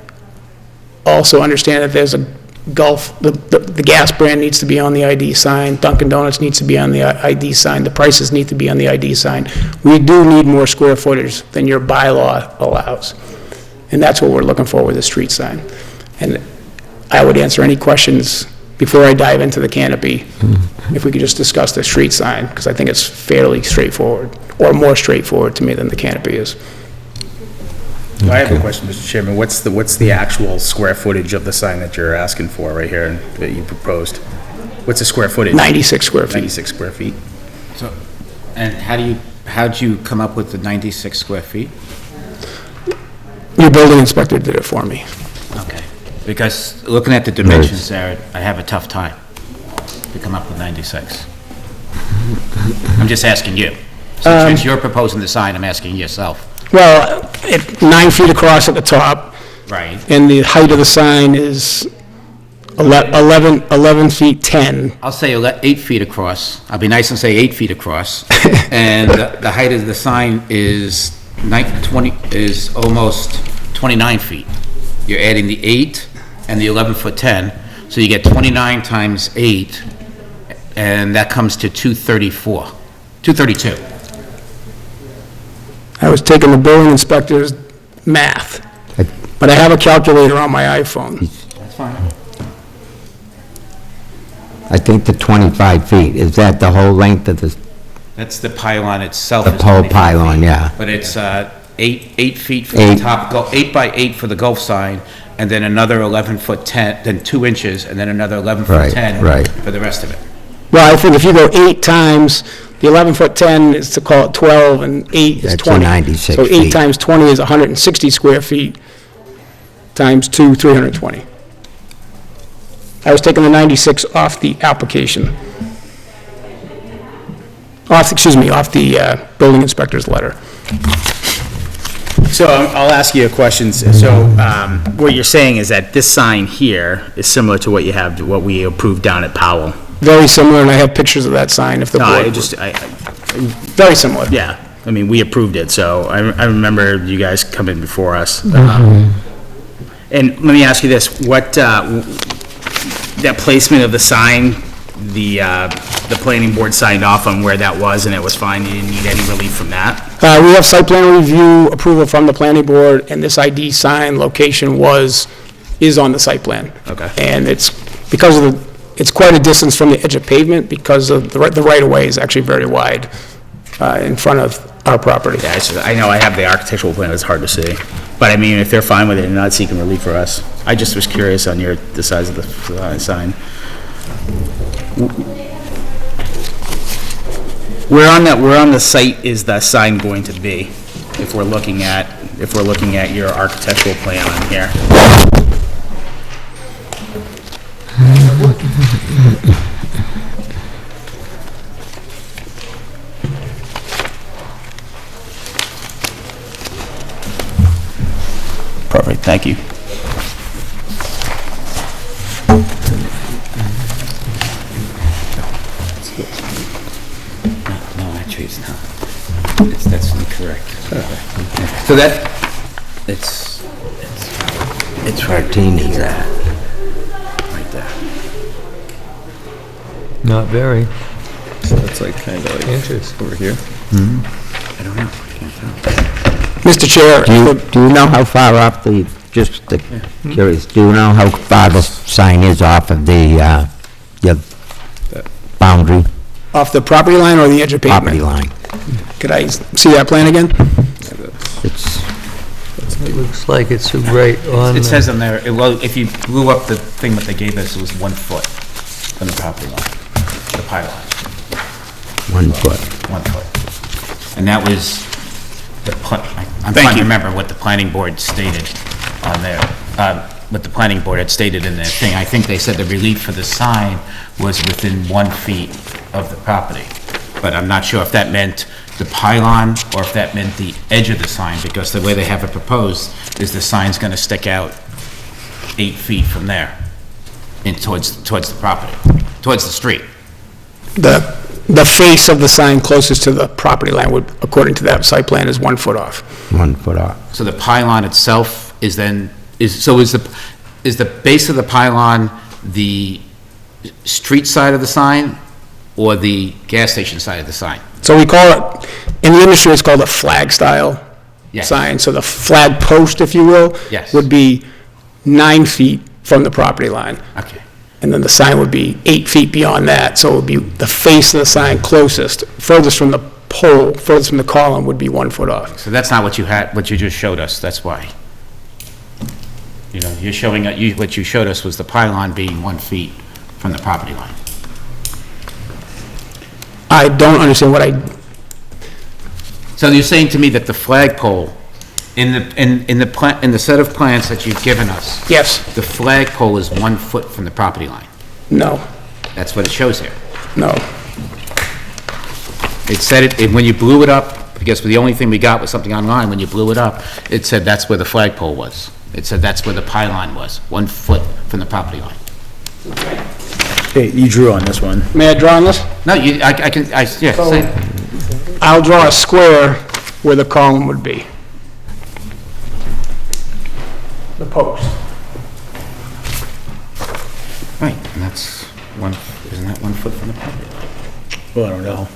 also understand that there's a Gulf, the gas brand needs to be on the ID sign, Dunkin' Donuts needs to be on the ID sign, the prices need to be on the ID sign. We do need more square footage than your bylaw allows. And that's what we're looking for with the street sign. And I would answer any questions before I dive into the canopy, if we could just discuss the street sign, because I think it's fairly straightforward, or more straightforward to me than the canopy is. I have a question, Mr. Chairman. What's the actual square footage of the sign that you're asking for right here that you proposed? What's the square footage? 96 square feet. 96 square feet. So, and how'd you come up with the 96 square feet? Your building inspector did it for me. Okay. Because looking at the dimensions there, I have a tough time to come up with 96. I'm just asking you. Since you're proposing the sign, I'm asking yourself. Well, 9 feet across at the top, Right. and the height of the sign is 11 feet 10. I'll say 8 feet across. I'll be nice and say 8 feet across. And the height of the sign is almost 29 feet. You're adding the 8 and the 11-foot 10, so you get 29 times 8, and that comes to 232. I was taking the building inspector's math, but I have a calculator on my iPhone. That's fine. I think the 25 feet, is that the whole length of the, That's the pylon itself. the is whole 25 pylon, feet. yeah? But it's 8 feet for the Eight. top, 8 by 8 for the Gulf sign, and then another 11-foot 10, then 2 inches, and then another 11-foot Right, 10 right. for the rest of it. Well, I think if you go 8 times, the 11-foot 10 is to call it 12, and 8 is That's 20. 96 So 8 feet. times 20 is 160 square feet, times 2, 320. I was taking the 96 off the application. Off the building inspector's letter. So I'll ask you a question. So what you're saying is that this sign here is similar to what we approved down at Powell? Very similar, and I have pictures of that sign if the No, board... Very similar. Yeah, I mean, we approved it, so I remember you guys coming before us. And let me ask you this, what, that placement of the sign, the planning board signed off on where that was and it was fine, you didn't need any relief from that? We have site plan review approval from the planning board, and this ID sign location is on the site plan. Okay. And it's quite a distance from the edge of pavement because of the right-of-way is actually very wide in front of our property. Yeah, I know I have the architectural plan, it's hard to see. But I mean, if they're fine with it and not seeking relief for us, I just was curious on the size of the sign. Where on the site is the sign going to be, if we're looking at your architectural plan on here? Perfect, thank you. So that, it's right 13 is that. right there. Not very. So it's like kind of like Inches. over here. I don't know, I can't tell. Mr. Chair, Do you know how far off curious, do you know how far the sign is off of the, your boundary, off the property line or the edge of pavement? property line? Could I see that plan again? It's, It looks like it's right on. It says on there, well, if you blew up the thing that they gave us, it was 1 foot from the property line, the pylon, 1 foot. 1 foot. And that was I'm trying to remember what the planning board stated on there, what the planning board had stated in their thing. I think they said the relief for the sign was within 1 feet of the property. But I'm not sure if that meant the pylon or if that meant the edge of the sign, because the way they have it proposed is the sign's gonna stick out 8 feet from there in towards the property, towards the street. The face of the sign closest to the property line would, according to that site plan, is 1 foot off. 1 foot off. So the pylon itself is then, is the base of the pylon the street side of the sign or the gas station side of the sign? So we call it, in the industry, it's called a flag style Yes. sign. So the flag post, if you will, Yes. would be 9 feet from the property line. Okay. And then the sign would be 8 feet beyond that, so it would be the face of the sign closest, furthest from the pole, furthest from the column would be 1 foot off. So that's not what you had, what you just showed us, that's why. You know, you're showing, what you showed us was the pylon being 1 feet from the property line. I don't understand what So you're saying to me that the flagpole, in the set of plans that you've given us, yes, the flagpole is 1 foot from the property line? no, That's what it shows here. no. It said when you blew it up, because the only thing we got was something online, when you blew it up, it said that's where the flagpole was. It said that's where the pylon was, 1 foot from the property line. Okay, you drew on this one. May I draw on this? No, yeah, say, I'll draw a square where the column would be. The post. right, and that's isn't that 1 foot from the property line? Well, I don't know.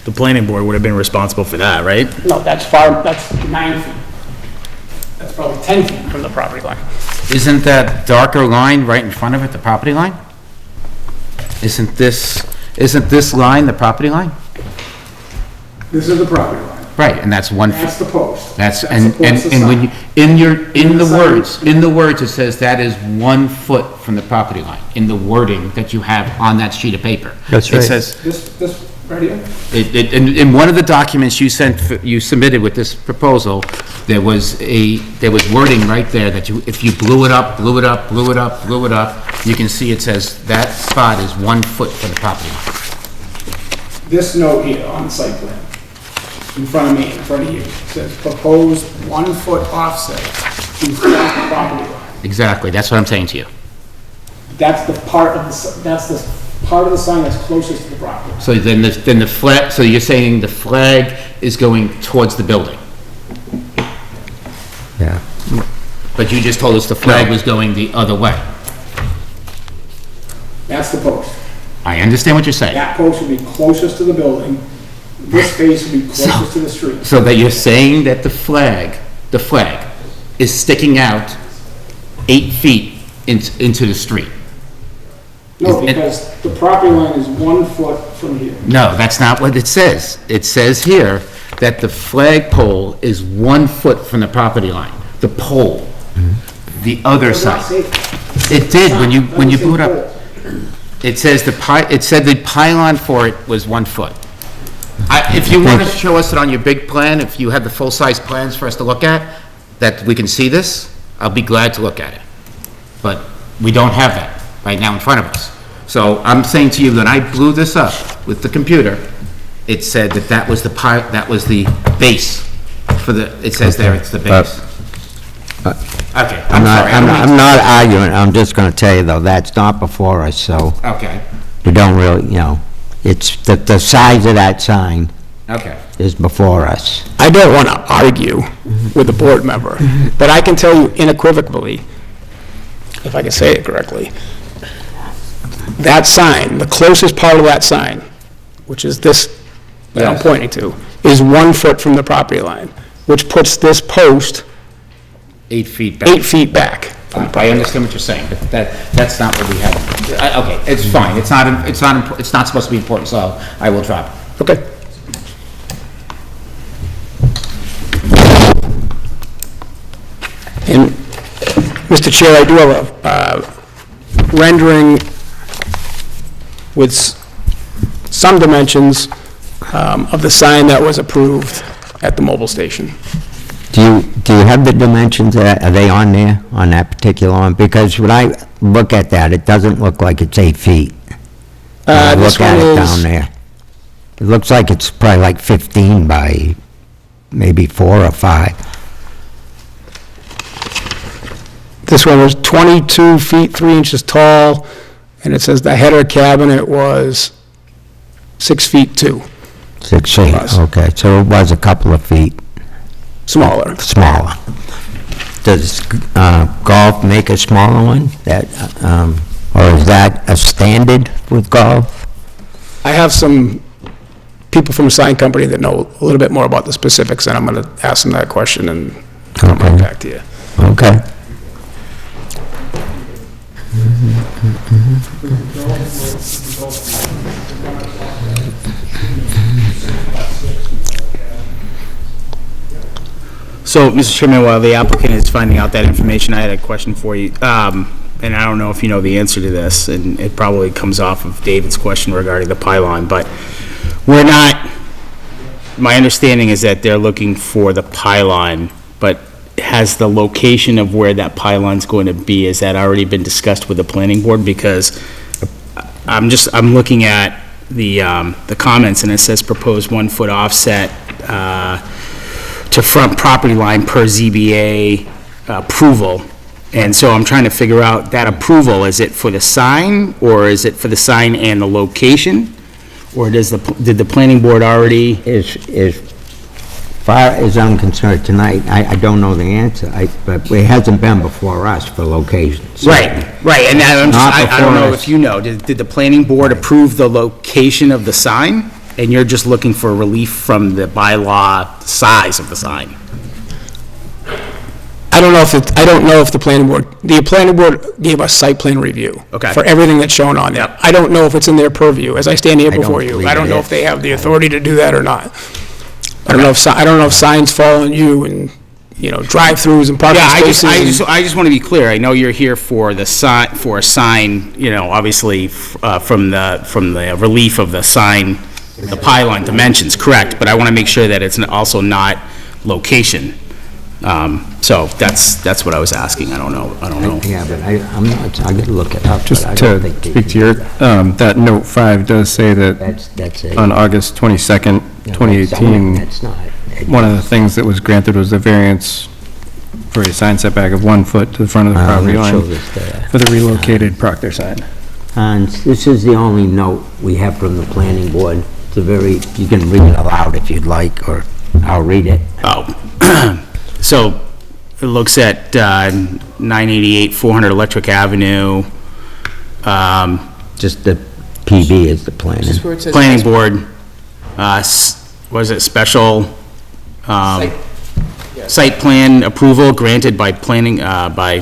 The planning board would have been responsible for that, right? No, that's 9 feet. That's probably 10 feet from the property line. Isn't that darker line right in front of it the property line? Isn't this line the property line? This is the property line. Right, and that's 1 foot. That's the post. That's, That and supports the when you, sign. in the words, it says that is 1 foot from the property line, in the wording that you have on that sheet of paper. That's right. It says, This right here? in one of the documents you submitted with this proposal, there was wording right there that if you blew it up, you can see it says that spot is 1 foot from the property line. This note here on the site plan, in front of me, in front of you, says proposed 1 foot offset to the property line. Exactly, that's what I'm saying to you. That's the part of the sign that's closest to the property line. So then the flag, so you're saying the flag is going towards the building? Yeah. But you just told us the flag was going the other way. That's the post. I understand what you're saying. That post would be closest to the building. This face would be closest to the street. So that you're saying that the flag is sticking out 8 feet into the street? No, because the property line is 1 foot from here. No, that's not what it says. It says here that the flagpole is 1 foot from the property line, the pole, the other Does not side. say- It did when you Doesn't blew it say up. It says it said the pylon for it was 1 foot. If you want to show us it on your big plan, if you have the full-size plans for us to look at, that we can see this, I'll be glad to look at it. But we don't have that right now in front of us. So I'm saying to you that I blew this up with the computer. It said that was the base for the, it says there it's the base. Okay, I'm sorry. I'm not arguing, I'm just gonna tell you though, that's not before us, so Okay, we don't really, it's the size of that sign Okay. is before us. I don't want to argue with a board member, but I can tell you unequivocally, if I can say it correctly, that sign, the closest part of that sign, which is this that I'm Yes. pointing to, is 1 foot from the property line, which puts this post 8 feet back. 8 feet back. I understand what you're saying, but that's not what we have. Okay, it's fine, it's not supposed to be important, so I will drop it. Okay. And, Mr. Chair, I do have a rendering with some dimensions of the sign that was approved at the mobile station. Do you have the dimensions, are they on there, on that particular one? Because when I look at that, it doesn't look like it's 8 feet. When I This look at one it is- down there. It looks like it's probably like 15 by maybe 4 or 5. This one was 22 feet, 3 inches tall, and it says the header cabinet was 6 feet 2, 6 feet, Plus. okay, so it was a couple of feet smaller. smaller. Does golf make a smaller one? That, or is that a standard with golf? I have some people from the sign company that know a little bit more about the specifics, and I'm going to ask them that question and come Okay. back to you. Okay. So, Mr. Chairman, while the applicant is finding out that information, I had a question for you. And I don't know if you know the answer to this, and it probably comes off of David's question regarding the pylon, but we're not, my understanding is that they're looking for the pylon, but has the location of where that pylon's going to be, has that already been discussed with the planning board? Because I'm looking at the comments, and it says proposed 1 foot offset to front property line per ZBA approval. And so I'm trying to figure out that approval, is it for the sign, or is it for the sign and the location? Or did the planning board already? As far as I'm concerned tonight, I don't know the answer, but it hasn't been before us for locations. Right, and I don't know before us. if you know, did the planning board approve the location of the sign? And you're just looking for relief from the bylaw size of the sign? I don't know if the planning board gave us site plan review. Okay. For everything that's shown on there. Yep. I don't know if it's in their purview, as I stand here I don't before you. believe I don't it know is. if they have the authority to do that or not. I don't know if signs fall on you and, drive-throughs and parking Yeah, spaces. I just want to be clear. I know you're here for the sign, for a sign, obviously, from the relief of the sign, the pylon dimensions, correct, but I want to make sure that it's also not location. So that's what I was asking. I don't know. Yeah, but I'm not, I gotta look it up, but Just I don't to think they speak to can your, do that. that note 5 does say that That's it. on August 22nd, 2018, That's not. one of the things that was granted was the variance for a sign setback of 1 foot to the front of the property I'm not sure line this there. for the relocated Proctor sign. Hans, this is the only note we have from the planning board. It's a very, you can read it aloud if you'd like, or I'll read it. Oh, so it looks at 988 400 Electric Avenue, Just the PB is the planning. Just where it says. planning board, was it special site plan approval granted by planning, I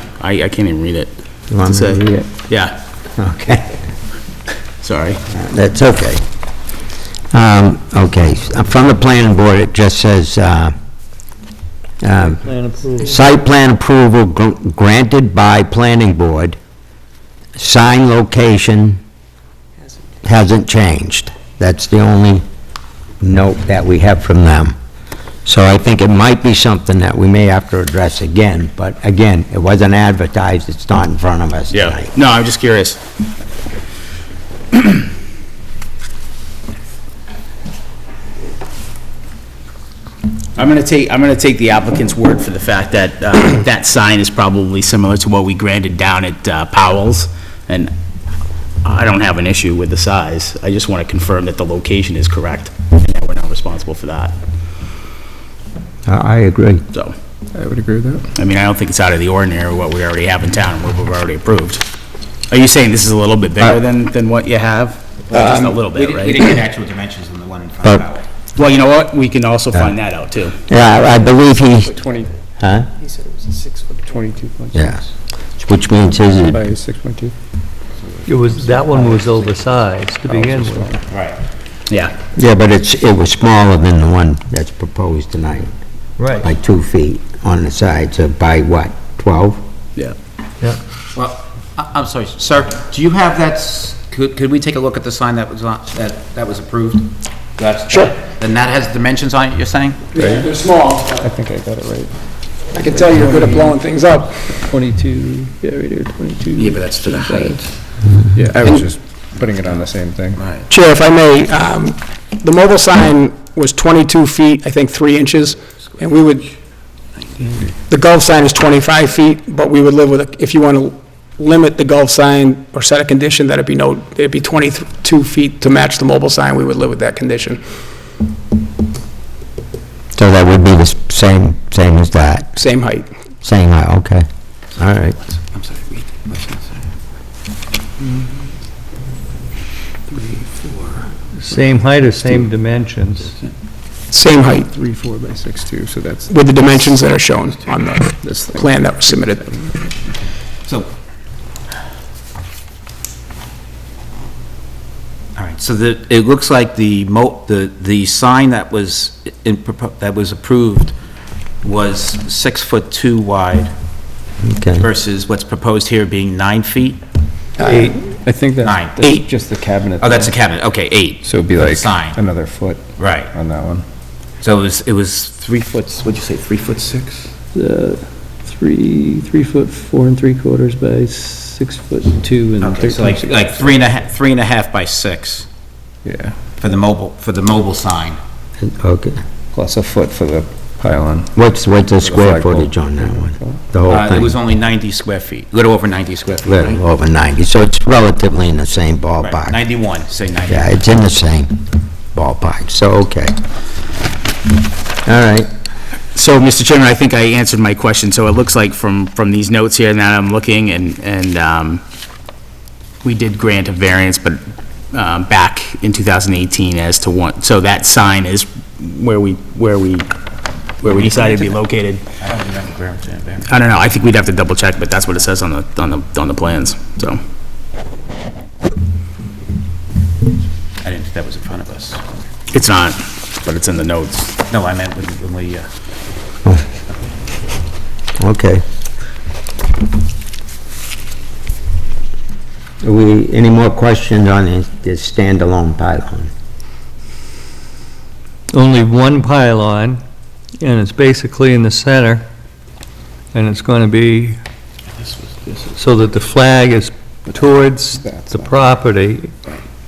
can't even read it. You want me to read it? Yeah, Okay. sorry. That's okay. Okay, from the planning board, it just says, site plan approval granted by planning board, sign location hasn't changed. That's the only note that we have from them. So I think it might be something that we may have to address again, but again, it wasn't advertised, it's not in front of us tonight. No, I'm just curious. I'm gonna take the applicant's word for the fact that, that sign is probably similar to what we granted down at Powell's, and I don't have an issue with the size. I just want to confirm that the location is correct, and that we're not responsible for that, I agree. so. I would agree with that. I mean, I don't think it's out of the ordinary what we already have in town, what we've already approved. Are you saying this is a little bit bigger than what you have? Just a little We bit, didn't get right? actual dimensions on the one in front of But- Howard. Well, you know what, we can also find that out too. Yeah, I believe he, 20, huh? he said it was a 6 foot 22.6. Yeah. Which means his is By 6.2. That one was oversized to begin with. Right. Yeah, Yeah, but it was smaller than the one that's proposed tonight, Right. by 2 feet on the side, so by what, 12? yeah. Well, I'm sorry, sir, do you have could we take a look at the sign that was on, that was approved? Sure. Then that has dimensions on it, you're saying? Yeah, they're small. I think I got it right. I can tell you're good at blowing things up. 22, yeah, right here, 22. Yeah, but that's to the height. Yeah, I was just putting it on the same thing. Right. Chair, if I may, the mobile sign was 22 feet, I think 3 inches, and we would, the Gulf sign is 25 feet, but we would live with, if you want to limit the Gulf sign or set a condition that it'd be 22 feet to match the mobile sign, we would live with that condition. So that would be the same as that, Same height. same height, okay. All right. I'm sorry, read, what's that say? 3, 4. Same height or same dimensions? Same height, 3.4 by 6.2, so that's with the dimensions that are shown on the this thing. plan that was submitted. So, all right, so it looks like the sign that was that was approved was 6'2" wide Okay. versus what's proposed here being 9 feet? 8. I think that, 9. that's just the cabinet. Oh, that's a cabinet, okay, 8. So it'd be for the like sign. another foot Right, on that one. so it was 3 foot, what'd you say, 3'6"? 3 foot 4 3/4 by 6'2" and Okay, so like 3.5 by 6 Yeah, for the mobile sign. Okay. plus a foot for the pylon. What's the square flagpole. footage on that one? The whole It thing? was only 90 square feet, a little over 90 square feet, right? Little over 90, so it's relatively in the same Right, ballpark. 91, say 91. Yeah, it's in the same ballpark, so, okay. All right. So, Mr. Chairman, I think I answered my question. So it looks like from these notes here that I'm looking, and we did grant a variance, but back in 2018 as to one, so that sign is where we decided to be located. I don't remember granting there. I don't know, I think we'd have to double check, but that's what it says on the plans, so. I didn't think that was in front of us. It's not, but it's in the notes. No, I meant when we, Okay. Any more questions on this standalone pylon? Only one pylon, and it's basically in the center, and it's going to be so that the flag is towards the property,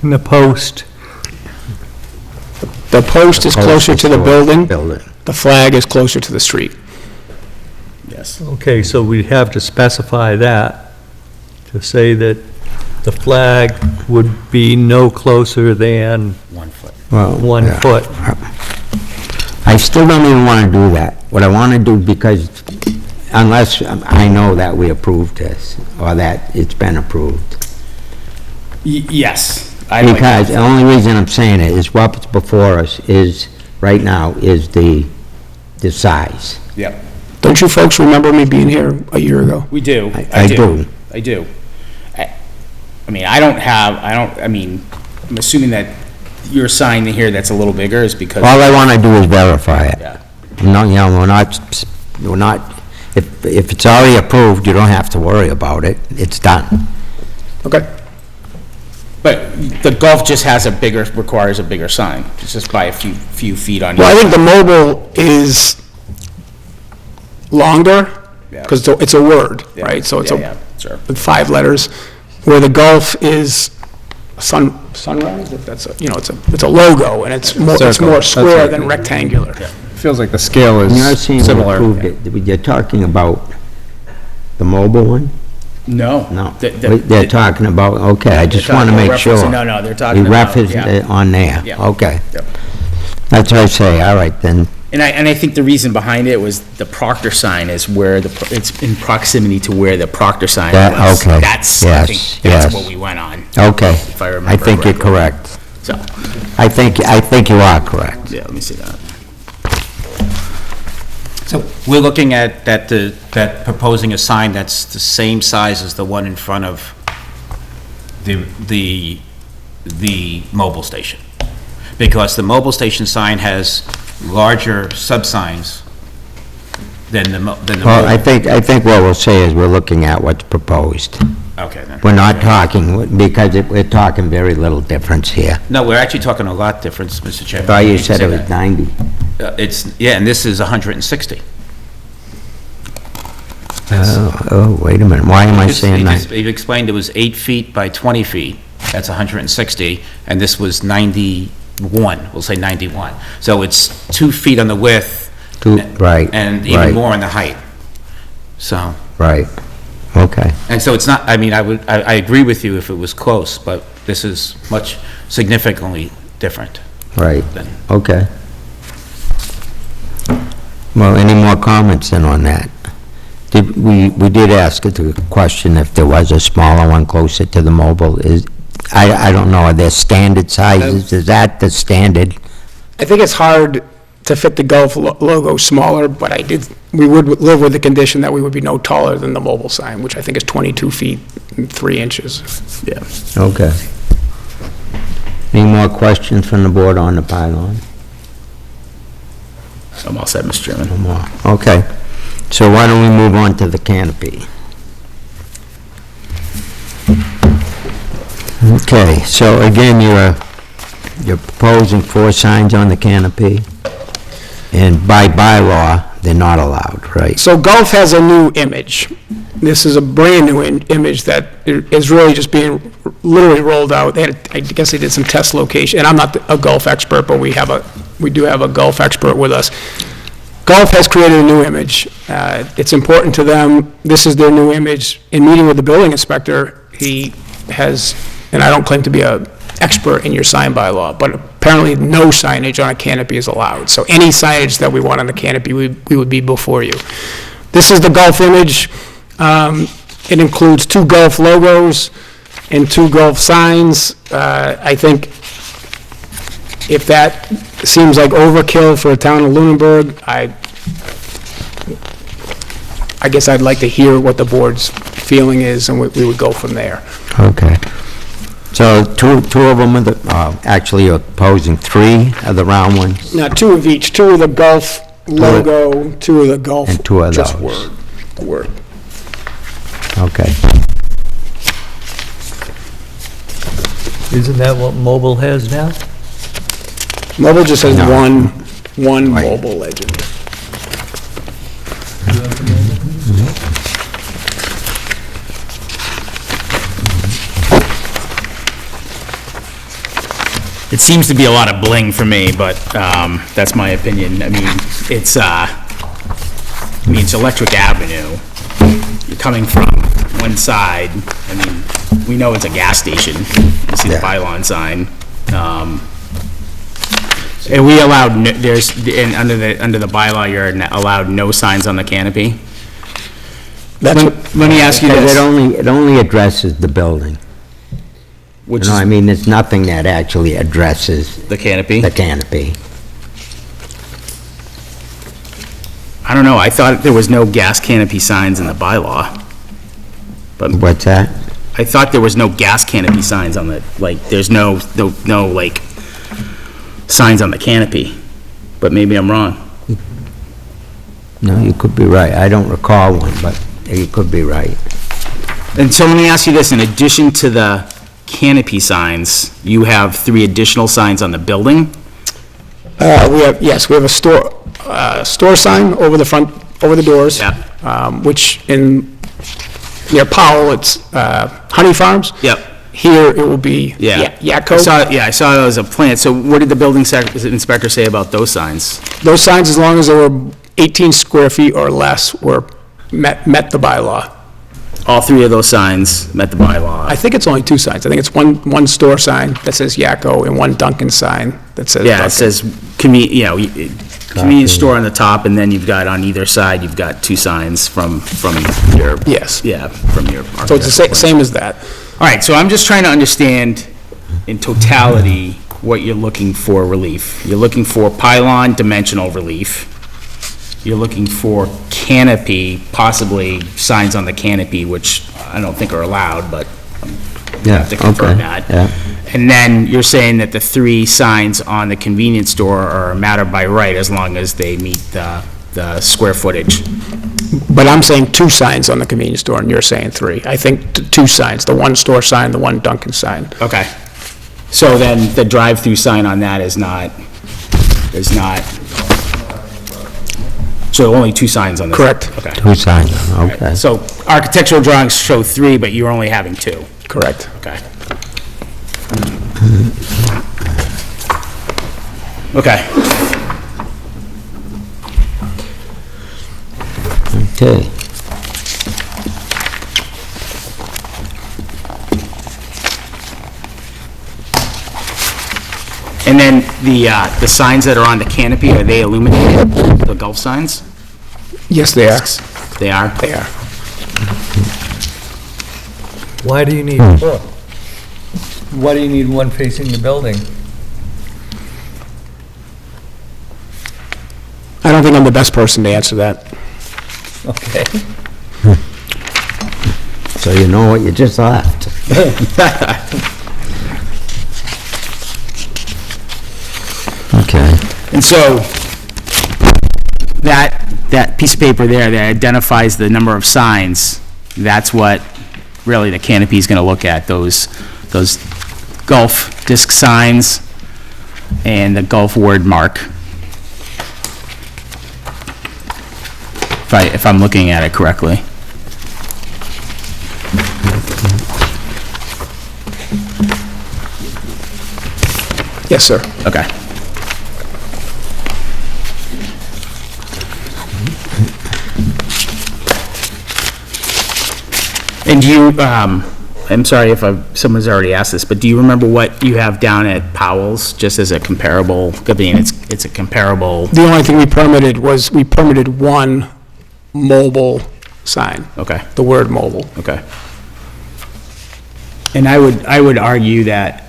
and the post, The post is closer to the building, Building. the flag is closer to the street. Yes. okay, so we'd have to specify that, to say that the flag would be no closer than 1 foot. Well, 1 yeah. foot. I still don't even want to do that. What I want to do, because unless I know that we approved this, or that it's been approved. Yes. Because the only reason I'm saying it is what's before us is, right now, is the Yep. size. Don't you folks remember me being here a year ago? We do. I do. I do. I mean, I'm assuming that your sign here that's a little bigger is because. All I want to do is verify it. Yeah. No, you know, we're not, if it's already approved, you don't have to worry about it. It's done. Okay. But the Gulf just requires a bigger sign, it's just by a few feet on. Well, I think the mobile is longer, Yeah. because it's a word, Yeah, right? So it's yeah, sure. with 5 letters, where the Gulf is sunrise, if that's a, it's a logo, and it's more Circle. That's square right. than rectangular. Feels like the scale is You're not saying we similar. approved it. You're talking about the mobile one? No. No. The- They're talking about, okay, I just want to talking make about sure. referencing- no, they're talking We about, referenced yeah. it on there. Yeah. Okay. Yep. That's what I say, all right, then, And I think the reason behind it was the Proctor sign is where it's in proximity to where the Proctor sign That- was. okay. That's, I Yes, think, yes. that's what we went on, okay. if I remember I think you're correctly. correct. So, I think you are correct. yeah, let me see that. So we're looking at that proposing a sign that's the same size as the one in front of the mobile station. Because the mobile station sign has larger sub-signs than the Well, I mobile. think what we'll say is we're looking at what's proposed. Okay, then. We're not talking, because we're talking very little difference here. No, we're actually talking a lot difference, Mr. Chairman. I thought you hate to said say it was that. 90. Yeah, and this is 160. Oh, wait a minute, why am I saying that? He explained it was 8 feet by 20 feet, that's 160, and this was 91, we'll say 91. So it's 2 feet on the width. Right, And even right. more on the height. So, Right, okay. and so it's not, I mean, I agree with you if it was close, but this is much significantly different Right, than. okay. Well, any more comments then on that? We did ask the question if there was a smaller one closer to the mobile. I don't know, are there standard sizes? Is that the standard? I think it's hard to fit the Gulf logo smaller, but we would live with the condition that we would be no taller than the mobile sign, which I think is 22 feet and 3 inches. Yeah. Okay. Any more questions from the board on the pylon? I'm all set, Mr. Chairman. No more. Okay. So why don't we move on to the canopy? Okay, so again, you're proposing 4 signs on the canopy, and by bylaw, they're not allowed, right? So Gulf has a new image. This is a brand-new image that is really just being literally rolled out. I guess they did some test location, and I'm not a Gulf expert, but we do have a Gulf expert with us. Gulf has created a new image. It's important to them. This is their new image. In meeting with the building inspector, he has, and I don't claim to be an expert in your sign bylaw, but apparently no signage on a canopy is allowed. So any signage that we want on the canopy, we would be before you. This is the Gulf image. It includes 2 Gulf logos and 2 Gulf signs. I think if that seems like overkill for a town of Lunenburg, I guess I'd like to hear what the board's feeling is, and we would go from there. Okay. So two of them are actually you're proposing 3 of the round ones? Now, 2 of each, 2 of the Gulf logo, 2 of the Gulf. And 2 of just those. word. Okay. Isn't that what mobile has now? Mobile just has No. one Right. mobile legend. It seems to be a lot of bling for me, but that's my opinion. I mean, it's Electric Avenue. You're coming from one side, I mean, we know it's a gas station. You see the Yeah. pylon sign. And we allowed, under the bylaw, you're allowed no signs on the canopy. That's what, Let me ask you Because this. it only addresses the building. You Which know, I is mean, there's nothing that actually addresses the canopy? the canopy. I don't know, I thought there was no gas canopy signs in the bylaw. But What's that? I thought there was no gas canopy signs on the, like, there's no, like, signs on the canopy, but maybe I'm wrong. No, you could be right. I don't recall one, but you could be right. And so let me ask you this, in addition to the canopy signs, you have 3 additional signs on the building? we have a store sign over the front, over the doors. Yeah. Which near Powell, it's Honey Farms. Yep. Here, it will be Yeah. Yatco. I saw it as a plant, so what did the building inspector say about those signs? Those signs, as long as they were 18 square feet or less, met the bylaw. all three of those signs met the bylaw. I think it's only two signs. I think it's one store sign that says Yakko and one Dunkin' sign that says Yeah, Dunkin'. it says, convenience store on the top, and then you've got on either side, you've got two signs from your. Yes. Yeah, from your. So it's the same as that. All right, so I'm just trying to understand in totality what you're looking for relief. You're looking for pylon dimensional relief. You're looking for canopy, possibly signs on the canopy, which I don't think are allowed, but you have to confirm that. Yeah. And then you're saying that the three signs on the convenience store are a matter by right as long as they meet the square footage. But I'm saying two signs on the convenience store, and you're saying three. I think two signs, the one store sign, the one Dunkin' sign. Okay. So then the drive-through sign on that is not, so only two signs on this? Correct. Okay. Two signs, okay. So architectural drawings show three, but you're only having two? Correct. Okay. Okay. Okay. And then the signs that are on the canopy, are they illuminated, the Gulf signs? Yes, they are. They are? They are. Why do you need four? Why do you need one facing the building? I don't think I'm the best person to answer that. Okay. So you know what you just left. Okay. And so, that piece of paper there that identifies the number of signs, that's what really the canopy is going to look at, those Gulf disc signs and the Gulf word mark. If I'm looking at it correctly. Yes, sir. Okay. And do you, I'm sorry if someone's already asked this, but do you remember what you have down at Powell's, just as a comparable, I mean, it's a comparable, The only thing we permitted was, we permitted one mobile sign, okay, the word mobile. okay. And I would argue that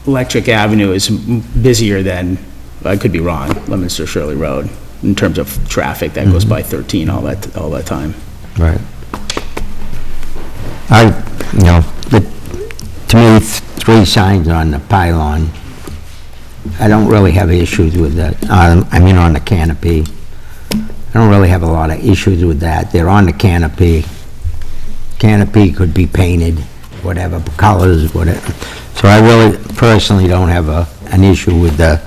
Electric Avenue is busier than, I could be wrong, Leominster Shirley Road, in terms of traffic that goes by 13 all that time. Right. To me, three signs on the pylon, I don't really have issues with that. I mean, on the canopy. I don't really have a lot of issues with that. They're on the canopy. Canopy could be painted, whatever, colors, whatever. So I really personally don't have an issue with the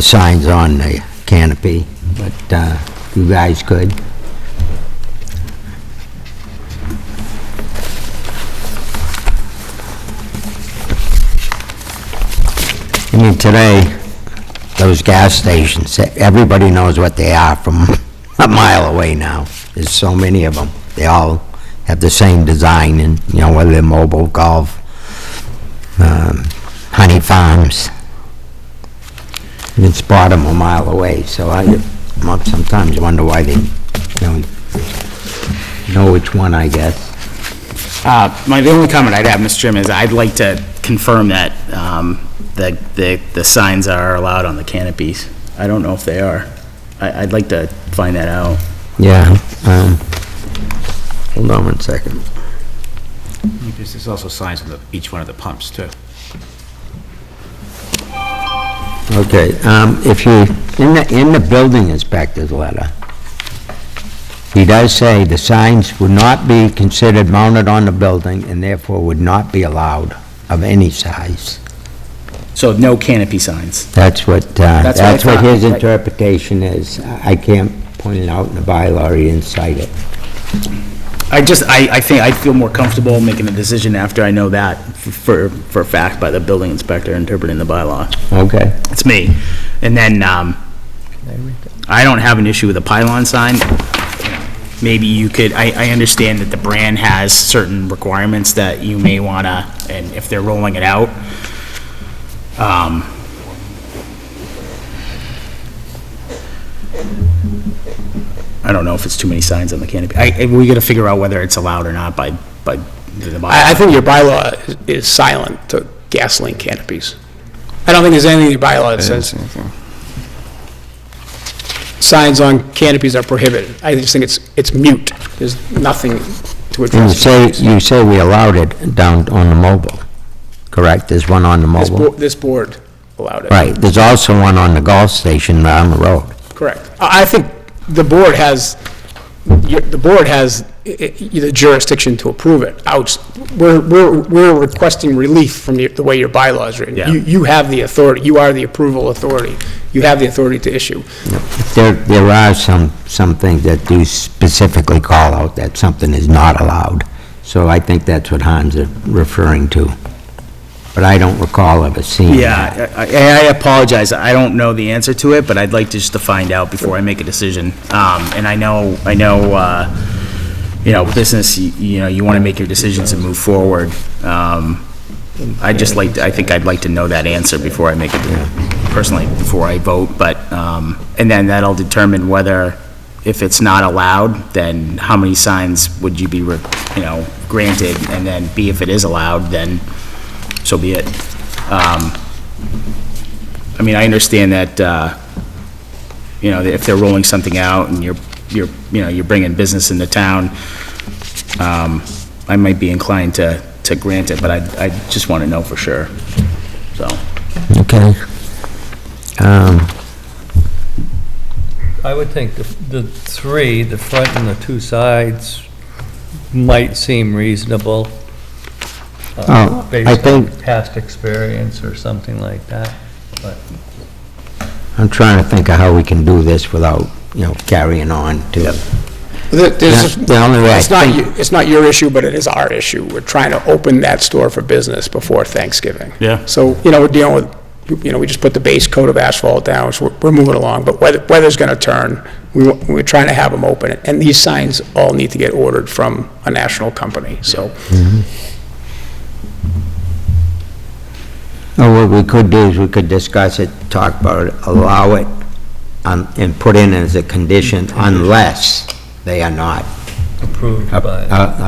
signs on the canopy, but you guys could. I mean, today, those gas stations, everybody knows what they are from a mile away now. There's so many of them. They all have the same design, and, whether they're Mobile, Golf, Honey Farms. You can spot them a mile away, so I sometimes wonder why they don't know which one, I guess. The only comment I'd have, Mr. Chairman, is I'd like to confirm that the signs are allowed on the canopies. I don't know if they are. I'd like to find that out. Yeah, hold on one second. There's also signs on each one of the pumps, too. Okay, if you, in the building inspector's letter, he does say the signs would not be considered mounted on the building and therefore would not be allowed of any size. So no canopy signs. That's what I thought, his right. interpretation is. I can't point it out in the bylaw, he didn't cite it. I think I'd feel more comfortable making a decision after I know that for a fact by the building inspector interpreting the bylaw. Okay. It's me. And then, I don't have an issue with the pylon sign. maybe you could, I understand that the brand has certain requirements that you may wanna, and if they're rolling it out, I don't know if it's too many signs on the canopy. We gotta figure out whether it's allowed or not by the bylaw. I think your bylaw is silent to gasoline canopies. I don't think there's anything in your bylaw that says signs on canopies are prohibited. I just think it's mute. There's nothing to And address. you say we allowed it down on the mobile, correct? There's one on the mobile? This board allowed it. Right, there's also one on the golf station down the road. Correct. I think the board has the jurisdiction to approve it. We're requesting relief from the way your bylaw is written. Yeah. You have the authority, you are the approval authority. You have the authority to issue. There are some things that do specifically call out that something is not allowed. So I think that's what Hans is referring to. But I don't recall ever seeing that. Yeah, I apologize. I don't know the answer to it, but I'd like just to find out before I make a decision. And I know, business, you want to make your decisions and move forward. I think I'd like to know that answer before I make it, personally, before I vote. But, and then that'll determine whether, if it's not allowed, then how many signs would you be, granted? And then B, if it is allowed, then so be it. I mean, I understand that, if they're rolling something out and you're bringing business into town, I might be inclined to grant it, but I just want to know for sure, so. Okay. I would think the three, the front and the two sides, might seem reasonable. I Based think- on past experience or something like that, but. I'm trying to think of how we can do this without, carrying on to... The only way I think... It's not your issue, but it is our issue. We're trying to open that store for business before Thanksgiving. Yeah. So, we're dealing with, we just put the base coat of asphalt down, so we're moving along, but weather's gonna turn. We're trying to have them open, and these signs all need to get ordered from a national company, so. What we could do is we could discuss it, talk about it, allow it, and put in as a condition unless they are not Approved by,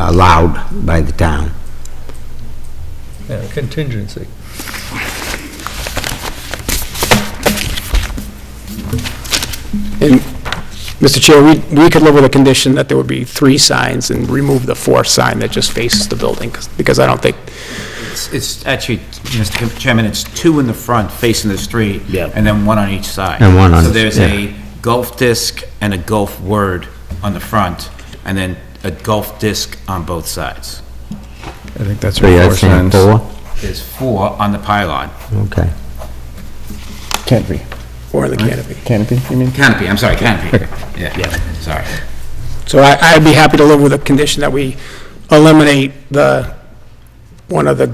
allowed by the town. contingency. And, Mr. Chair, we could live with a condition that there would be 3 signs and remove the 4th sign that just faces the building, because I don't think, It's actually, Mr. Chairman, it's 2 in the front facing the street. Yeah. And then 1 on each side. And one on So each, there's yeah. a golf disc and a golf word on the front, and then a golf disc on both sides. I think that's So you're 4 saying signs. 4? There's 4 on the pylon. Okay. Canopy. or in the canopy. Canopy, you mean? Canopy, I'm sorry, canopy. Yeah, sorry. So I'd be happy to live with a condition that we eliminate one of the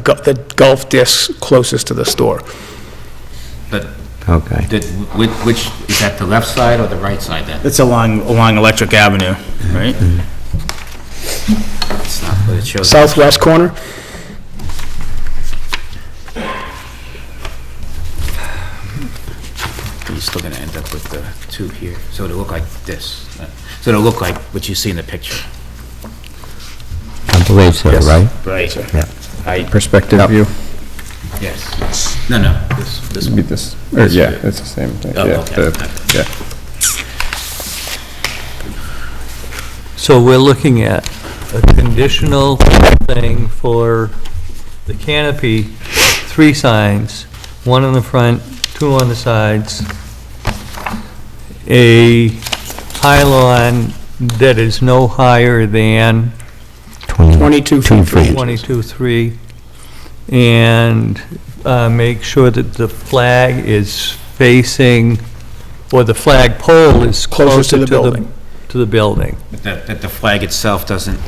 golf discs closest to the store. But Okay. which, is that the left side or the right side then? It's along Electric Avenue, right? It's not, but it shows. Southwest corner? You're still gonna end up with the 2 here, so it'll look like this. So it'll look like what you see in the picture. I believe so, right? Right. Yeah. Perspective view. Yes. No, this Be this, or yeah, it's the same thing. Oh, Yeah, okay. yeah. So we're looking at a conditional thing for the canopy, 3 signs, 1 in the front, 2 on the sides, a pylon that is no higher than 22 feet. 2 feet. 22.3, and make sure that the flag is facing, or the flag pole is Closest to closer the building. to the building. that the flag itself doesn't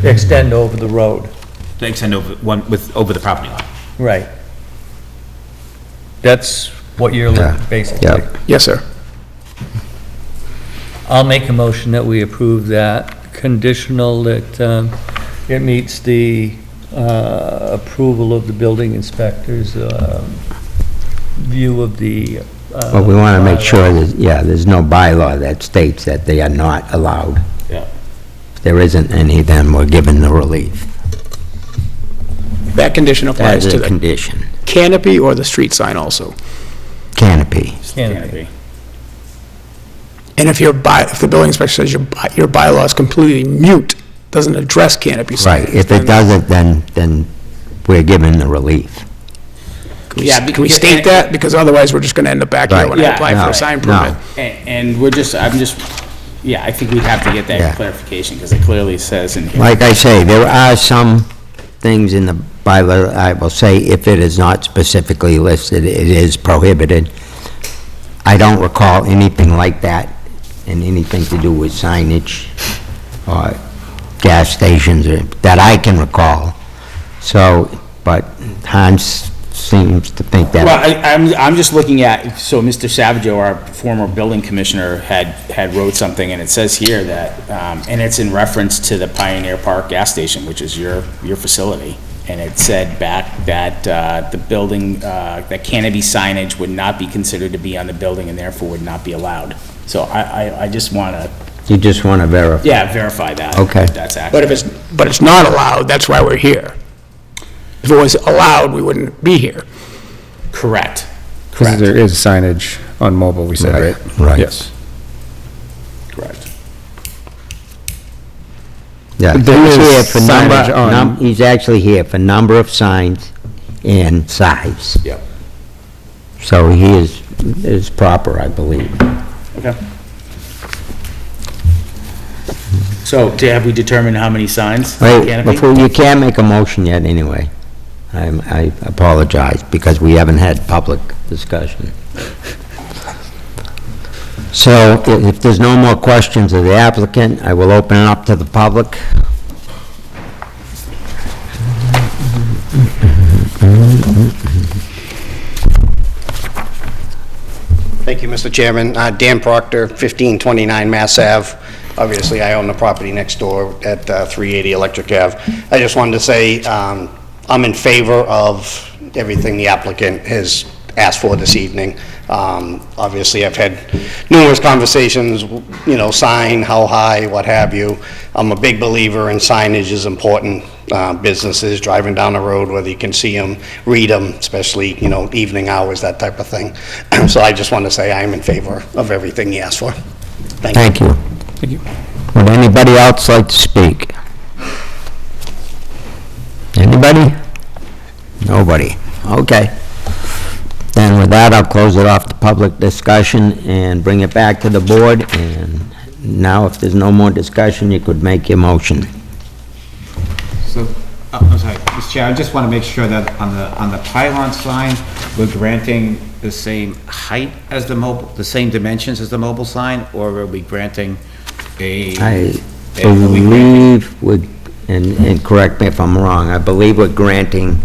Extend over the road. extend over the property line. Right. That's what you're Yeah, looking, basically. yeah. Yes, sir. I'll make a motion that we approve that, conditional that it meets the approval of the building inspector's view of the... But we want to make sure that, yeah, there's no bylaw that states that they are not allowed. Yeah. If there isn't any, then we're given the relief. That condition applies As to a the condition. canopy or the street sign also. Canopy. Canopy. And if if the building inspector says your bylaw is completely mute, doesn't address canopy signage. Right, if it doesn't, then we're given the relief. Yeah, Can we because- state that? Because otherwise, we're just going to end up back here Right. when I Yeah. apply for No, a sign no. permit. And yeah, I think we'd have to get Yeah. that clarification, because it clearly says in here. Like I say, there are some things in the bylaw, I will say, if it is not specifically listed, it is prohibited. I don't recall anything like that and anything to do with signage or gas stations or, that I can recall. So, but Hans seems to think that. Well, I'm just looking at, so Mr. Savageau, our former building commissioner, had wrote something, and it says here that, and it's in reference to the Pioneer Park gas station, which is your facility. And it said back that the building, that canopy signage would not be considered to be on the building and therefore would not be allowed. So I just want to, You just want to verify. yeah, verify that. Okay. if That's accurate. But it's not allowed, that's why we're here. If it was allowed, we wouldn't be here. Correct. Because there is signage on mobile, we said, right? Right. Yes. Correct. Yeah, There he's is here for number, signage on- he's actually here for number of signs and size. Yep. So he is proper, I believe. Okay. So, have we determined how many signs? Wait, Canopy? before, you can't make a motion yet anyway. I apologize, because we haven't had public discussion. So if there's no more questions of the applicant, I will open it up to the public. Thank you, Mr. Chairman. Dan Proctor, 1529 Mass Ave. Obviously, I own the property next door at 380 Electric Ave. I just wanted to say I'm in favor of everything the applicant has asked for this evening. Obviously, I've had numerous conversations, sign, how high, what have you. I'm a big believer in signage is important. Businesses driving down the road, whether you can see them, read them, especially, evening hours, that type of thing. So I just want to say I am in favor of everything he asked for. Thank you. Thank you. Would anybody else like to speak? Anybody? Nobody. Okay. Then with that, I'll close it off to public discussion and bring it back to the board. And now, if there's no more discussion, you could make your motion. So, I'm sorry, Mr. Chair, I just want to make sure that on the pylon sign, we're granting the same height as the mobile, the same dimensions as the mobile sign, or are we granting I believe, and correct me if I'm wrong, I believe we're granting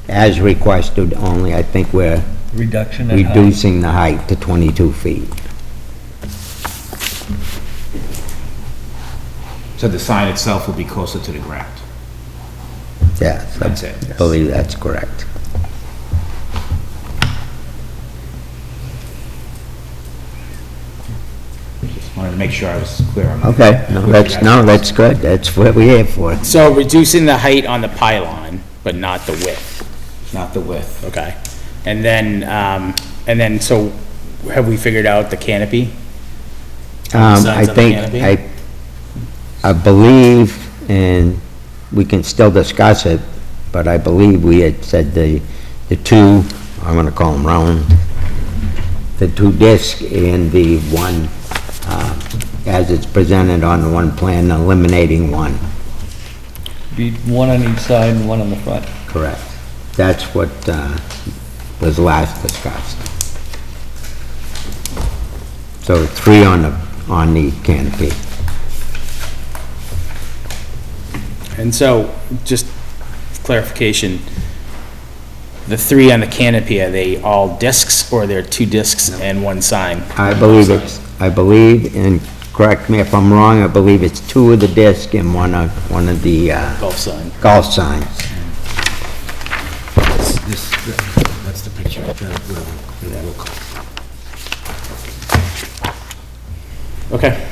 as requested, only I think we're Reduction in height. reducing the height to 22 feet. So the sign itself will be closer to the ground? Yes, That's it, I yes. believe that's correct. Just wanted to make sure I was clear on that. Okay, that's good, that's what we're here for. So reducing the height on the pylon, but not the width, Not the width. okay? And then, so have we figured out the canopy? I Signs on the think, canopy? I believe, and we can still discuss it, but I believe we had said the two, I'm gonna call them round, the two disc and the one, as it's presented on the one plan, eliminating one. Be one on each side and one on the front. Correct. That's what was last discussed. So 3 on the canopy. And so, just clarification, the 3 on the canopy, are they all discs, or they're 2 discs and 1 sign? I believe, and correct me if I'm wrong, I believe it's 2 of the disc and one of the Golf sign. golf signs. That's the picture. Okay,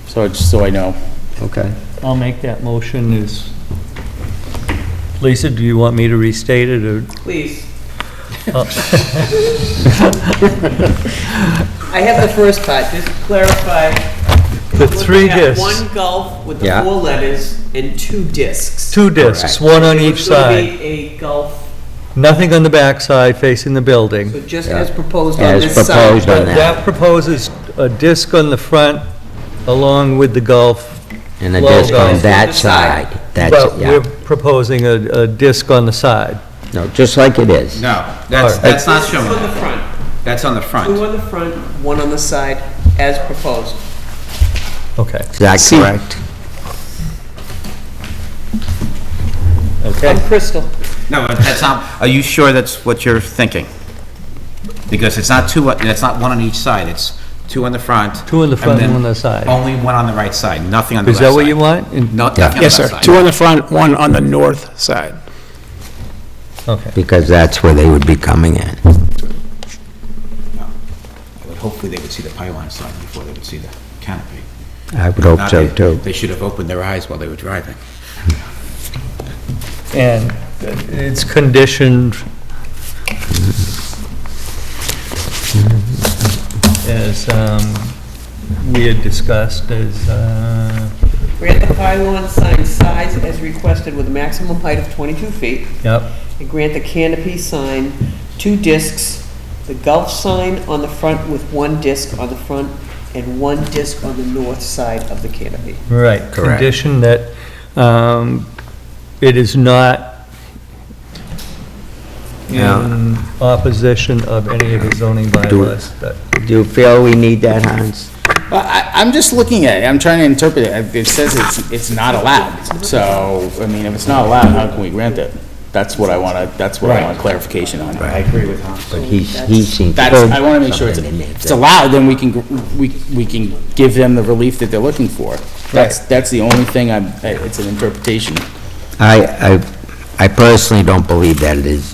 so just so I know. Okay. I'll make that motion. Lisa, do you want me to restate it, or? Please. I have the first part, just clarify. The 3 Looking at discs. One golf with the Yeah. 4 letters and 2 discs. 2 discs, one on each There's gonna side. be a golf, Nothing on the back side facing the building. so just as proposed on As this side. proposed on that. That proposes a disc on the front along with the golf. And a disc logo. on that The side. side. That's, But we're yeah. proposing a disc on the side. No, just like it is. No, that's not This is on showing. the front. That's on the 2 front. on the front, 1 on the side, as proposed. Okay. Is that See- correct? Okay. On Crystal. No, that's not, are you sure that's what you're thinking? Because it's not 2, it's not 1 on each side, it's 2 on the front. 2 on the front and then 1 on the side. Only 1 on the right side, nothing on the Is left side. that what you want? No, nothing on the Yes, left sir. side. 2 on the front, 1 on the north side. Okay. Because that's where they would be coming in. But hopefully they would see the pylon sign before they would see the canopy. I would hope Not so, they- too. They should have opened their eyes while they were driving. And it's conditioned as we had discussed, as, Grant the pylon sign size as requested with a maximum height of 22 feet. yep, And grant the canopy sign 2 discs, the golf sign on the front with 1 disc on the front and 1 disc on the north side of the canopy. right. Correct. Condition that it is not in opposition of any of the zoning bylaws. That- Do you feel we need that, Hans? Well, I'm just looking at it, I'm trying to interpret it, it says it's not allowed, so, I mean, if it's not allowed, how can we grant it? That's what I want clarification on. I agree with Hans. But he seems. That's, I wanna make sure it's, something in there if it's allowed, then we can give them the relief that they're looking for. That's the only thing it's an interpretation. I personally don't believe that it is,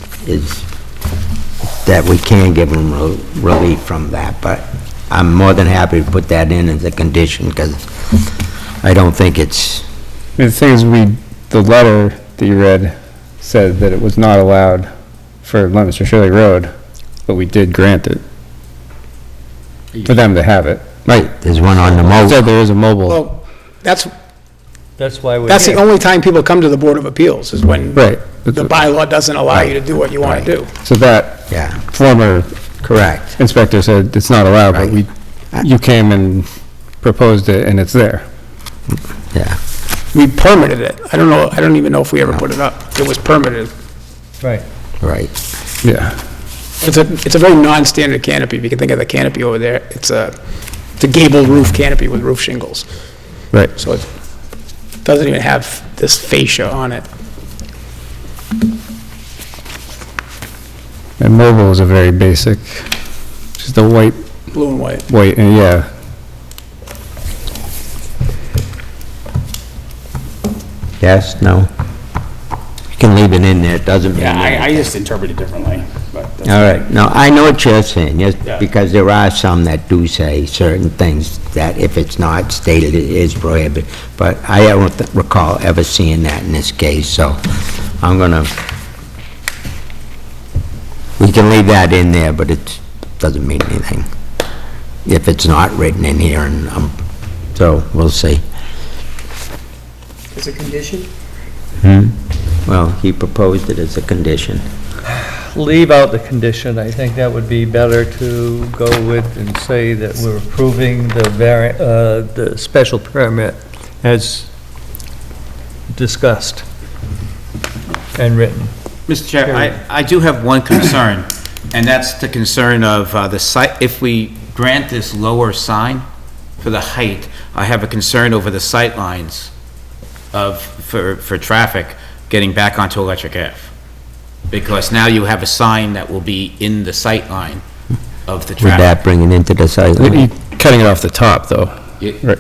that we can give them relief from that, but I'm more than happy to put that in as a condition, because I don't think it's, The thing is, the letter that you read said that it was not allowed for Leominster Shirley Road, but we did grant it for them to have it. right, there's one on the It mobile. said there is a mobile, Well, that's why we're the here. only time people come to the Board of Appeals, is when right. the bylaw doesn't allow you to do what you want to do. So that Yeah, former correct. inspector said it's not allowed, but Right. you came and proposed it and it's there. Yeah, We permitted it. I don't even know if we ever put it up. It was permitted. Right. right. Yeah. It's a very non-standard canopy. If you can think of the canopy over there, it's a gable roof canopy with roof shingles. Right. So it doesn't even have this fascia on it. And mobile is a very basic, just a white, Blue and white. and yeah. Yes, no? You can leave it in there, it doesn't mean Yeah, I anything. just interpret it differently, but. that's- All right, no, I know what you're saying, yes, Yeah. because there are some that do say certain things that if it's not stated, it is prohibited, but I don't recall ever seeing that in this case, so I'm gonna, we can leave that in there, but it doesn't mean anything if it's not written in here, and, so, we'll see. As a condition? Well, he proposed it as a condition. Leave out the condition. I think that would be better to go with and say that we're approving the special permit as discussed and written. Mr. Chair, I do have one concern, and that's the concern of the site, if we grant this lower sign for the height, I have a concern over the sight lines for traffic getting back onto Electric Ave. Because now you have a sign that will be in the sight line of the Would traffic. that bring it into the site line? Cutting it off the top, though. You- Right.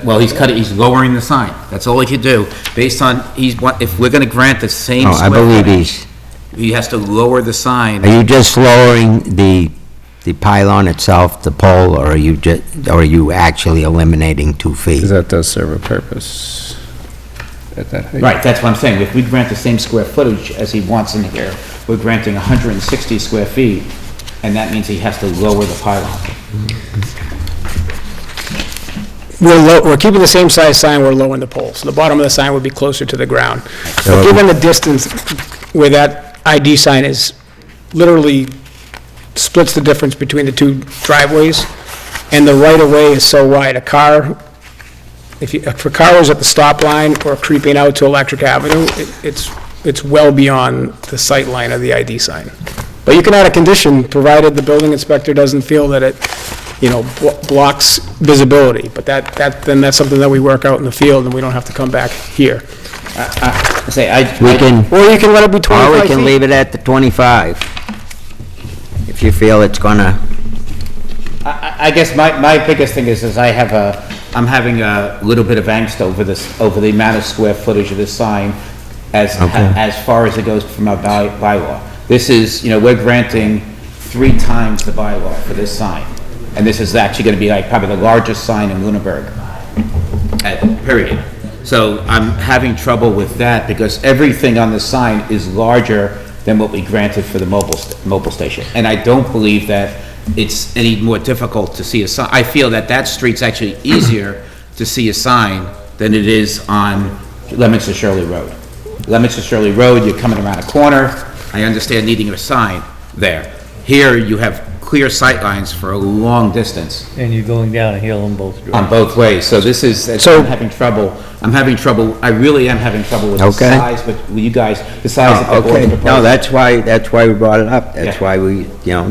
Well, he's lowering the sign. That's all he could do. Based on, if we're gonna grant the same Oh, square I believe footage, he has to lower the sign. Are you just lowering the pylon itself, the pole, or are you actually eliminating 2 feet? Because that does serve a purpose at that height. Right, that's what I'm saying. If we grant the same square footage as he wants in here, we're granting 160 square feet, and that means he has to lower the pylon. We're keeping the same size sign, we're lowering the pole, so the bottom of the sign would be closer to the ground. But given the distance where that ID sign is, literally splits the difference between the two driveways, and the right-of-way is so wide, if a car was at the stop line or creeping out to Electric Avenue, it's well beyond the sight line of the ID sign. But you can add a condition, provided the building inspector doesn't feel that it, blocks visibility. But then that's something that we work out in the field, and we don't have to come back here. We can, Or you can let it be 25 or feet. we can leave it at the 25, if you feel it's gonna, I guess my biggest thing is I'm having a little bit of angst over the amount of square footage of this sign as far as it goes from our bylaw. This is, we're granting 3 times the bylaw for this sign. And this is actually gonna be like probably the largest sign in Lunenburg, period. So I'm having trouble with that because everything on the sign is larger than what we granted for the mobile station. And I don't believe that it's any more difficult to see a sign. I feel that street's actually easier to see a sign than it is on Leominster Shirley Road. Leominster Shirley Road, you're coming around a corner, I understand needing a sign there. Here, you have clear sight lines for a long distance And you're going down a hill in both directions. on both ways. So this is, I'm having trouble, I really am having trouble with the Okay. size, but with you guys, the size that the board okay. proposed. No, that's why we brought it up. That's Yeah. why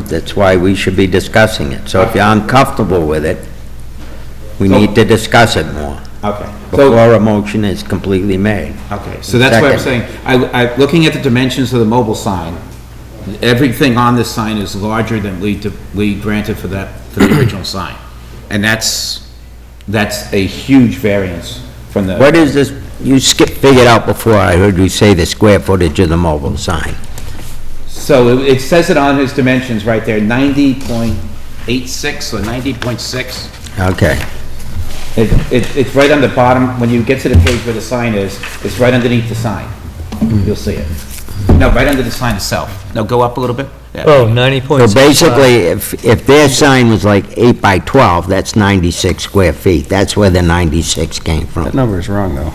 that's why we should be discussing it. So if you're uncomfortable with it, we need to discuss it more Okay. before a motion is completely made. Okay, so that's what I'm saying. Looking at the dimensions of the mobile sign, everything on this sign is larger than we granted for the original sign. And that's a huge variance from the. What is this, you figured out before, I heard you say the square footage of the mobile sign. So it says it on his dimensions right there, 90.86 or 90.6. Okay. It's right on the bottom, when you get to the page where the sign is, it's right underneath the sign. You'll see it. No, right under the sign itself. No, go up a little bit. Yeah. Oh, 90.65. So basically, if their sign was like 8 by 12, that's 96 square feet. That's where the 96 came from. That number is wrong, though.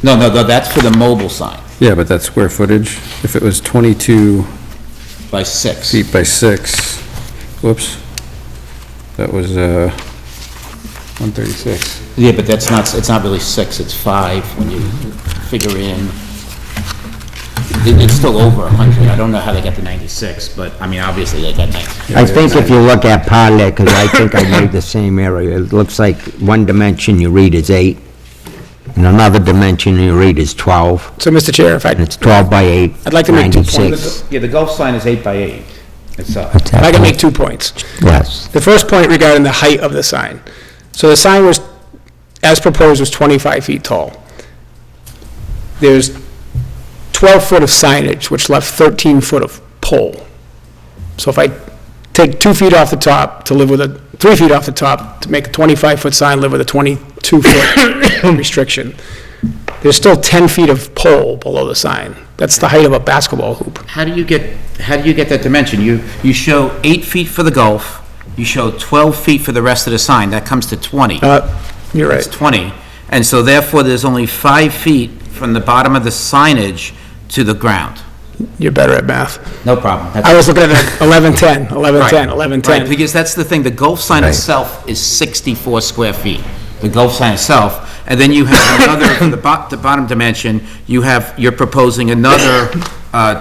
No, that's for the mobile sign, Yeah, but that's square footage. If it was 22 by 6. feet by 6, whoops, that was 136. Yeah, but it's not really 6, it's 5 when you figure in. It's still over 100. I don't know how they got to 96, but, I mean, obviously they got 90. I think if you look at part of that, because I think I made the same area, it looks like one dimension you read is 8, and another dimension you read is 12, So, Mr. Chair, and it's 12 by 8, I'd like to make 2 96. points. Yeah, the Gulf sign is 8 by 8 itself. What's that? I can make 2 points. Yes. The first point regarding the height of the sign. So the sign was, as proposed, was 25 feet tall. There's 12 foot of signage, which left 13 foot of pole. So if I take 2 feet off the top to live with 3 feet off the top to make a 25-foot sign, live with a 22-foot restriction, there's still 10 feet of pole below the sign. That's the height of a basketball hoop. How do you get that dimension? You show 8 feet for the Gulf, you show 12 feet for the rest of the sign, that comes to 20. You're It's right. 20, and so therefore there's only 5 feet from the bottom of the signage to the ground. You're better at math. No problem. I was looking at 1110, 1110, Right. 1110. Right, because that's the thing, the Gulf sign itself is 64 square feet, the Gulf sign itself, and then you have another, from the bottom dimension, you're proposing another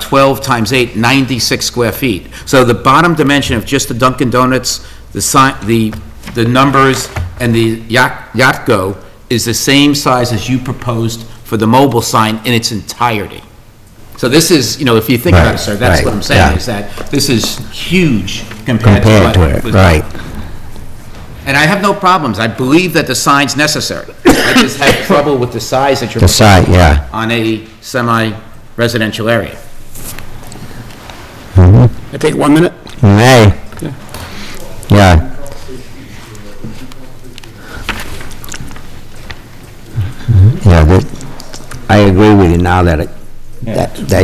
12 times 8, 96 square feet. So the bottom dimension of just the Dunkin' Donuts, the sign, the numbers, and the Yatco is the same size as you proposed for the mobile sign in its entirety. So this is, if you think about it, sir, that's what I'm saying, yeah. is that this is huge compared to Compared what to it, was. right. And I have no problems. I believe that the sign's necessary. I just have trouble with the size that you're The site, yeah. on a semi-residential area. I take 1 minute? May. Yeah. Yeah, I agree with you now that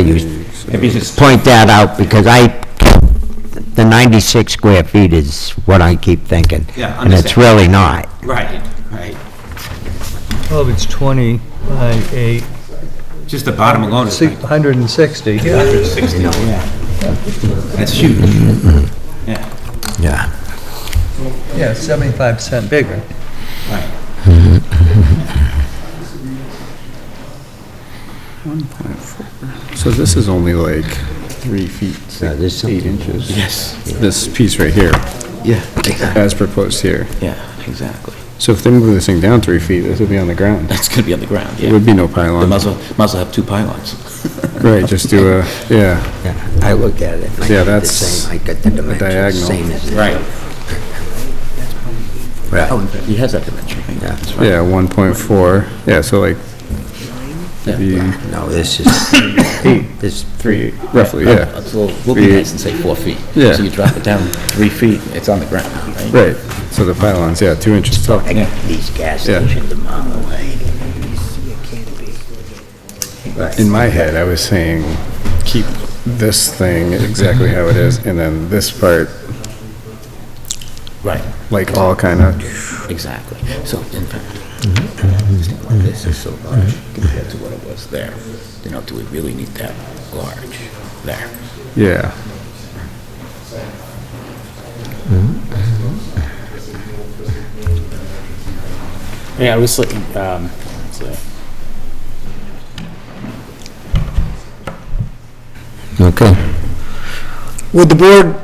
you Maybe just point that out, because the 96 square feet is what I keep thinking. Yeah, And it's understand. really not. Right, right. Well, if it's 20 by 8, Just the bottom alone is 160, yeah. 160, yeah. That's huge. Yeah, Yeah. Yeah, 75% bigger. right. So this is only like 3 feet, Yeah, there's 8 something- inches. Yes. This piece right here, Yeah, exactly. as proposed here. Yeah, exactly. So if they move this thing down 3 feet, this would be on the ground. That's gonna be on the ground, There yeah. would be no They pylon. might as well have two pylons. Right, just do a, yeah, Yeah, I looked at it. and I Yeah, got the that's same. I got the dimensions, diagonal. same as. Right. Right. Oh, in fact, he has that dimension, right? Yeah. That's right. yeah, 1.4, yeah, so like, maybe No, this is, this, 3, roughly, yeah. It's a little, we'll be nice and say 4 feet. Yeah. So you drop it down 3 feet, it's on the ground, right? Right, so the pylon's, yeah, 2 inches tall. Yeah. these gas Yeah. stations a mile away. Right. In my head, I was saying, keep this thing exactly how it is, and then this part, Right, like, all kind of, exactly. So in fact, this is so large compared to what it was there. You know, do we really need that large there? yeah. Yeah, I was looking, so. Okay. Would the board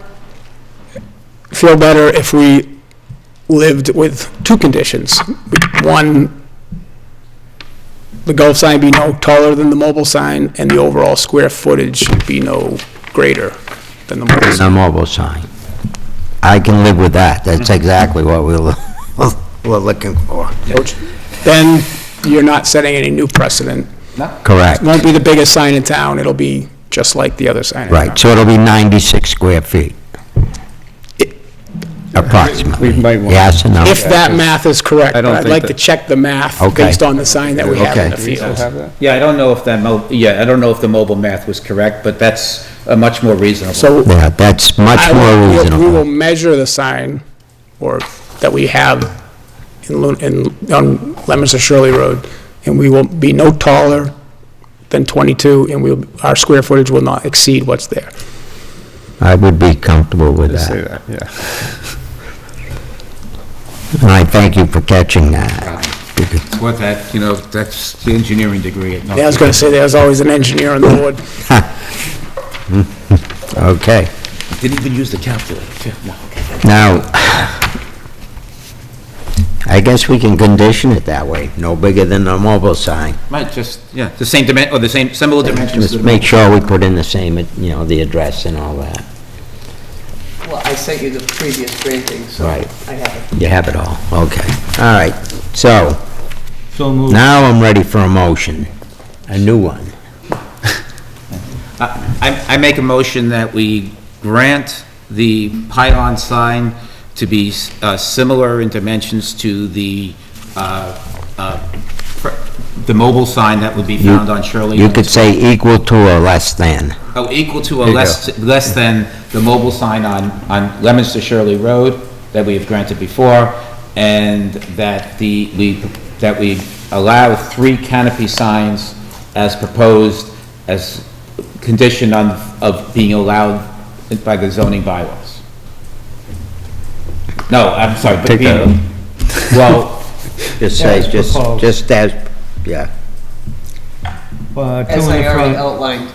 feel better if we lived with 2 conditions? One, the Gulf sign be no taller than the mobile sign, and the overall square footage be no greater than the mobile It's sign. a mobile sign. I can live with that. That's exactly what we're looking for. Then you're not setting any new precedent. Correct. It won't be the biggest sign in town, it'll be just like the other sign in town. Right, so it'll be 96 square feet. Approximately. We might want- Yes and no? If that math is correct, I but don't I'd think like to that- check the math Okay. based on the sign that we have in the Okay. Do we still field. have that? Yeah, I don't know if that I don't know if the mobile math was correct, but that's much more reasonable. So Yeah, that's much I more will- we will reasonable. measure the sign, or that we have on Leominster Shirley Road, and we will be no taller than 22, and our square footage will not exceed what's there. I would be comfortable with Just say that. that, yeah. And I thank you for catching that. What that, you know, that's the engineering degree at North. Yeah, I was gonna say, there's always an engineer on the board. Okay. Didn't even use the calculator, too. No. Now, I guess we can condition it that way, no bigger than a mobile sign. Might just, yeah, the same or the same, similar dimensions. Just make sure we put in the same, the address and all that. Well, I sent you the previous granting, so Right. I have it. You have it all, okay. All right, so, So moved. now I'm ready for a motion, a new one. I make a motion that we grant the pylon sign to be similar in dimensions to the mobile sign that would be found on Shirley. You could say equal to or less than. Oh, equal to or There you less than the mobile sign on Leominster Shirley Road that we have granted before, and that that we allow 3 canopy signs as proposed as condition of being allowed by the zoning bylaws. No, I'm sorry, but Take that being, well, Just say, As proposed. just as, yeah. Two As in I the already front, outlined.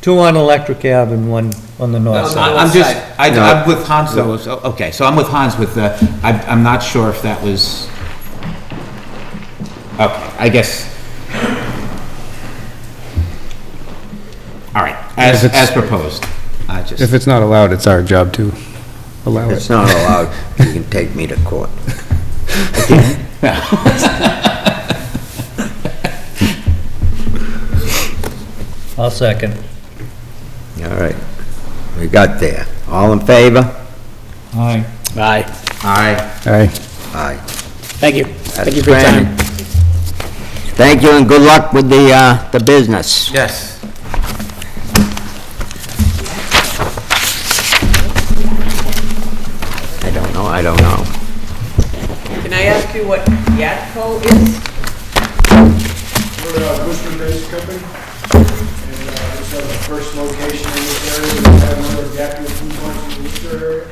2 on Electric Ave and 1 on the north No, side. no. I'm just, side. I'm with Hans though, so- okay, so I'm with Hans with the, I'm not sure if that was, okay, I guess. All right, If it's- as proposed, I just. If it's not allowed, it's our job to allow It's it. not allowed, you can take me to court. I'll second. All right. We got there. All in favor? Aye. Aye. Aye. Aye. Aye. Thank you. Thank you for your time. Thank you and good luck with the business. Yes. I don't know. Can I ask you what Yatco is? We're a Worcester-based company, and this is the first location in this area. We have a number of Yakima food joints in the Worcester area.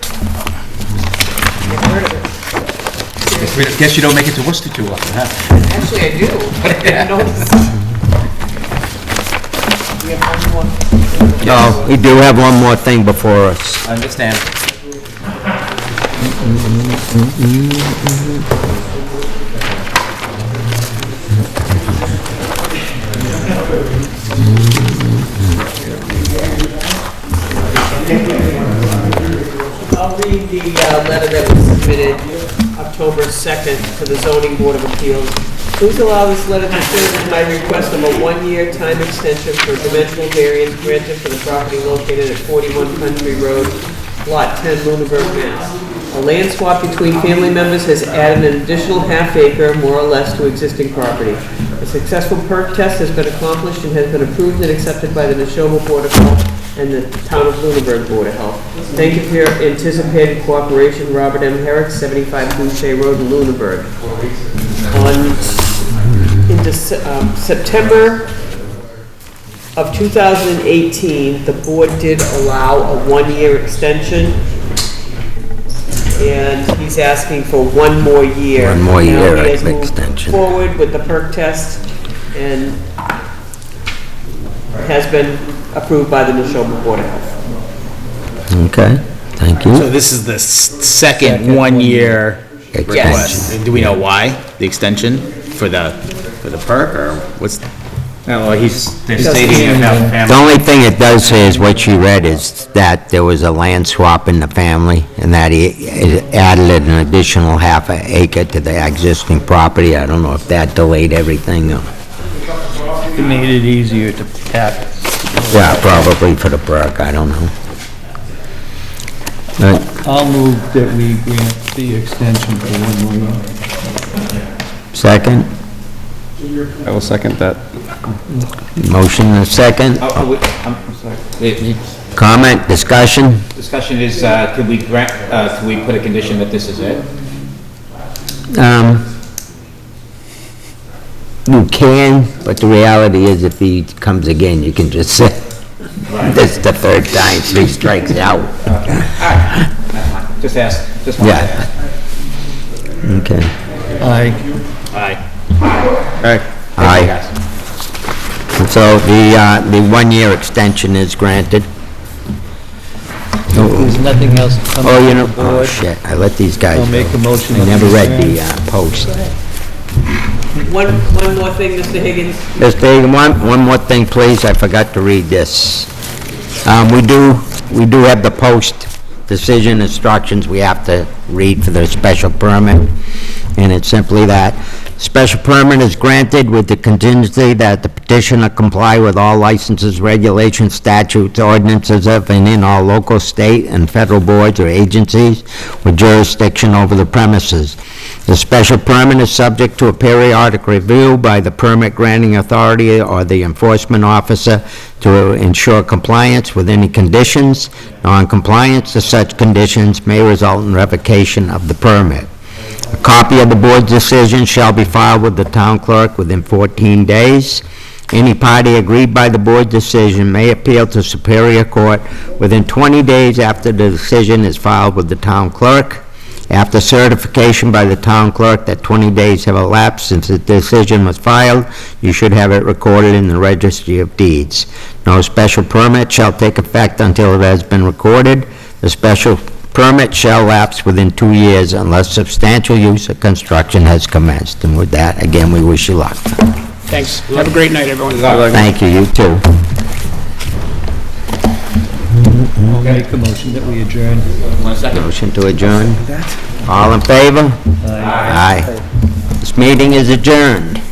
Never heard of it. Guess you don't make it to Worcester too often, huh? Actually, I do, but I didn't know this. We have one more. No, we do have one more thing before us. I understand. I'll read the letter that was submitted October 2nd to the Zoning Board of Appeals. Please allow this letter to serve as my request of a one-year time extension for dimensional variance granted for the property located at 41 Country Road, Lot 10, Lunenburg, Mass. A land swap between family members has added an additional half acre, more or less, to existing property. A successful perk test has been accomplished and has been approved and accepted by the Neshoba Board of Health and the Town of Lunenburg Board of Health. Thank you for your anticipated cooperation, Robert M. Herrick, 75 Boucher Road, Lunenburg. September of 2018, the board did allow a one-year extension, and he's asking for one more year. One more year Now he has of moved extension. forward with the perk test, and has been approved by the Neshoba Board of Health. Okay, thank So you. this is the second one-year Extension. request. Do we know why, the extension for the perk, or what's? No, they're stating about The family. only thing it does say is what she read is that there was a land swap in the family and that he added an additional half an acre to the existing property. I don't know if that delayed everything or... It made it easier to pack. Yeah, probably for the perk, I don't know. But I'll move that we grant the extension for one more year. second, I will second that. motion and a second, I'm sorry. comment, discussion? Discussion is, could we grant, could we put a condition that this is it? You can, but the reality is if he comes again, you can just say, this is the third time, 3 strikes out. Alright, that's fine. Just ask, just wanted to Yeah. ask. Okay. Aye. Aye. Aye. Thank you, Aye. guys. So the one-year extension is granted. There's nothing else coming Oh, you from know, the oh board. shit, I let these guys I'll go. make a motion. I never read the post. One more thing, Mr. Higgins. Mr. Hagan, one more thing, please, I forgot to read this. We do have the post decision instructions we have to read for the special permit, and it's simply that. Special permit is granted with the contingency that the petitioner comply with all licenses, regulations, statutes, ordinances of and in all local, state, and federal boards or agencies with jurisdiction over the premises. The special permit is subject to a periodic review by the permit granting authority or the enforcement officer to ensure compliance with any conditions. Non-compliance to such conditions may result in revocation of the permit. A copy of the board's decision shall be filed with the town clerk within 14 days. Any party aggrieved by the board's decision may appeal to Superior Court within 20 days after the decision is filed with the town clerk. After certification by the town clerk that 20 days have elapsed since the decision was filed, you should have it recorded in the Registry of Deeds. No special permit shall take effect until it has been recorded. The special permit shall lapse within 2 years unless substantial use of construction has commenced. And with that, again, we wish you luck. Thanks. Have a great night, everyone. Thank you, you too. make a motion that we adjourn. One second. Motion to adjourn. All in favor? Aye. This meeting is adjourned.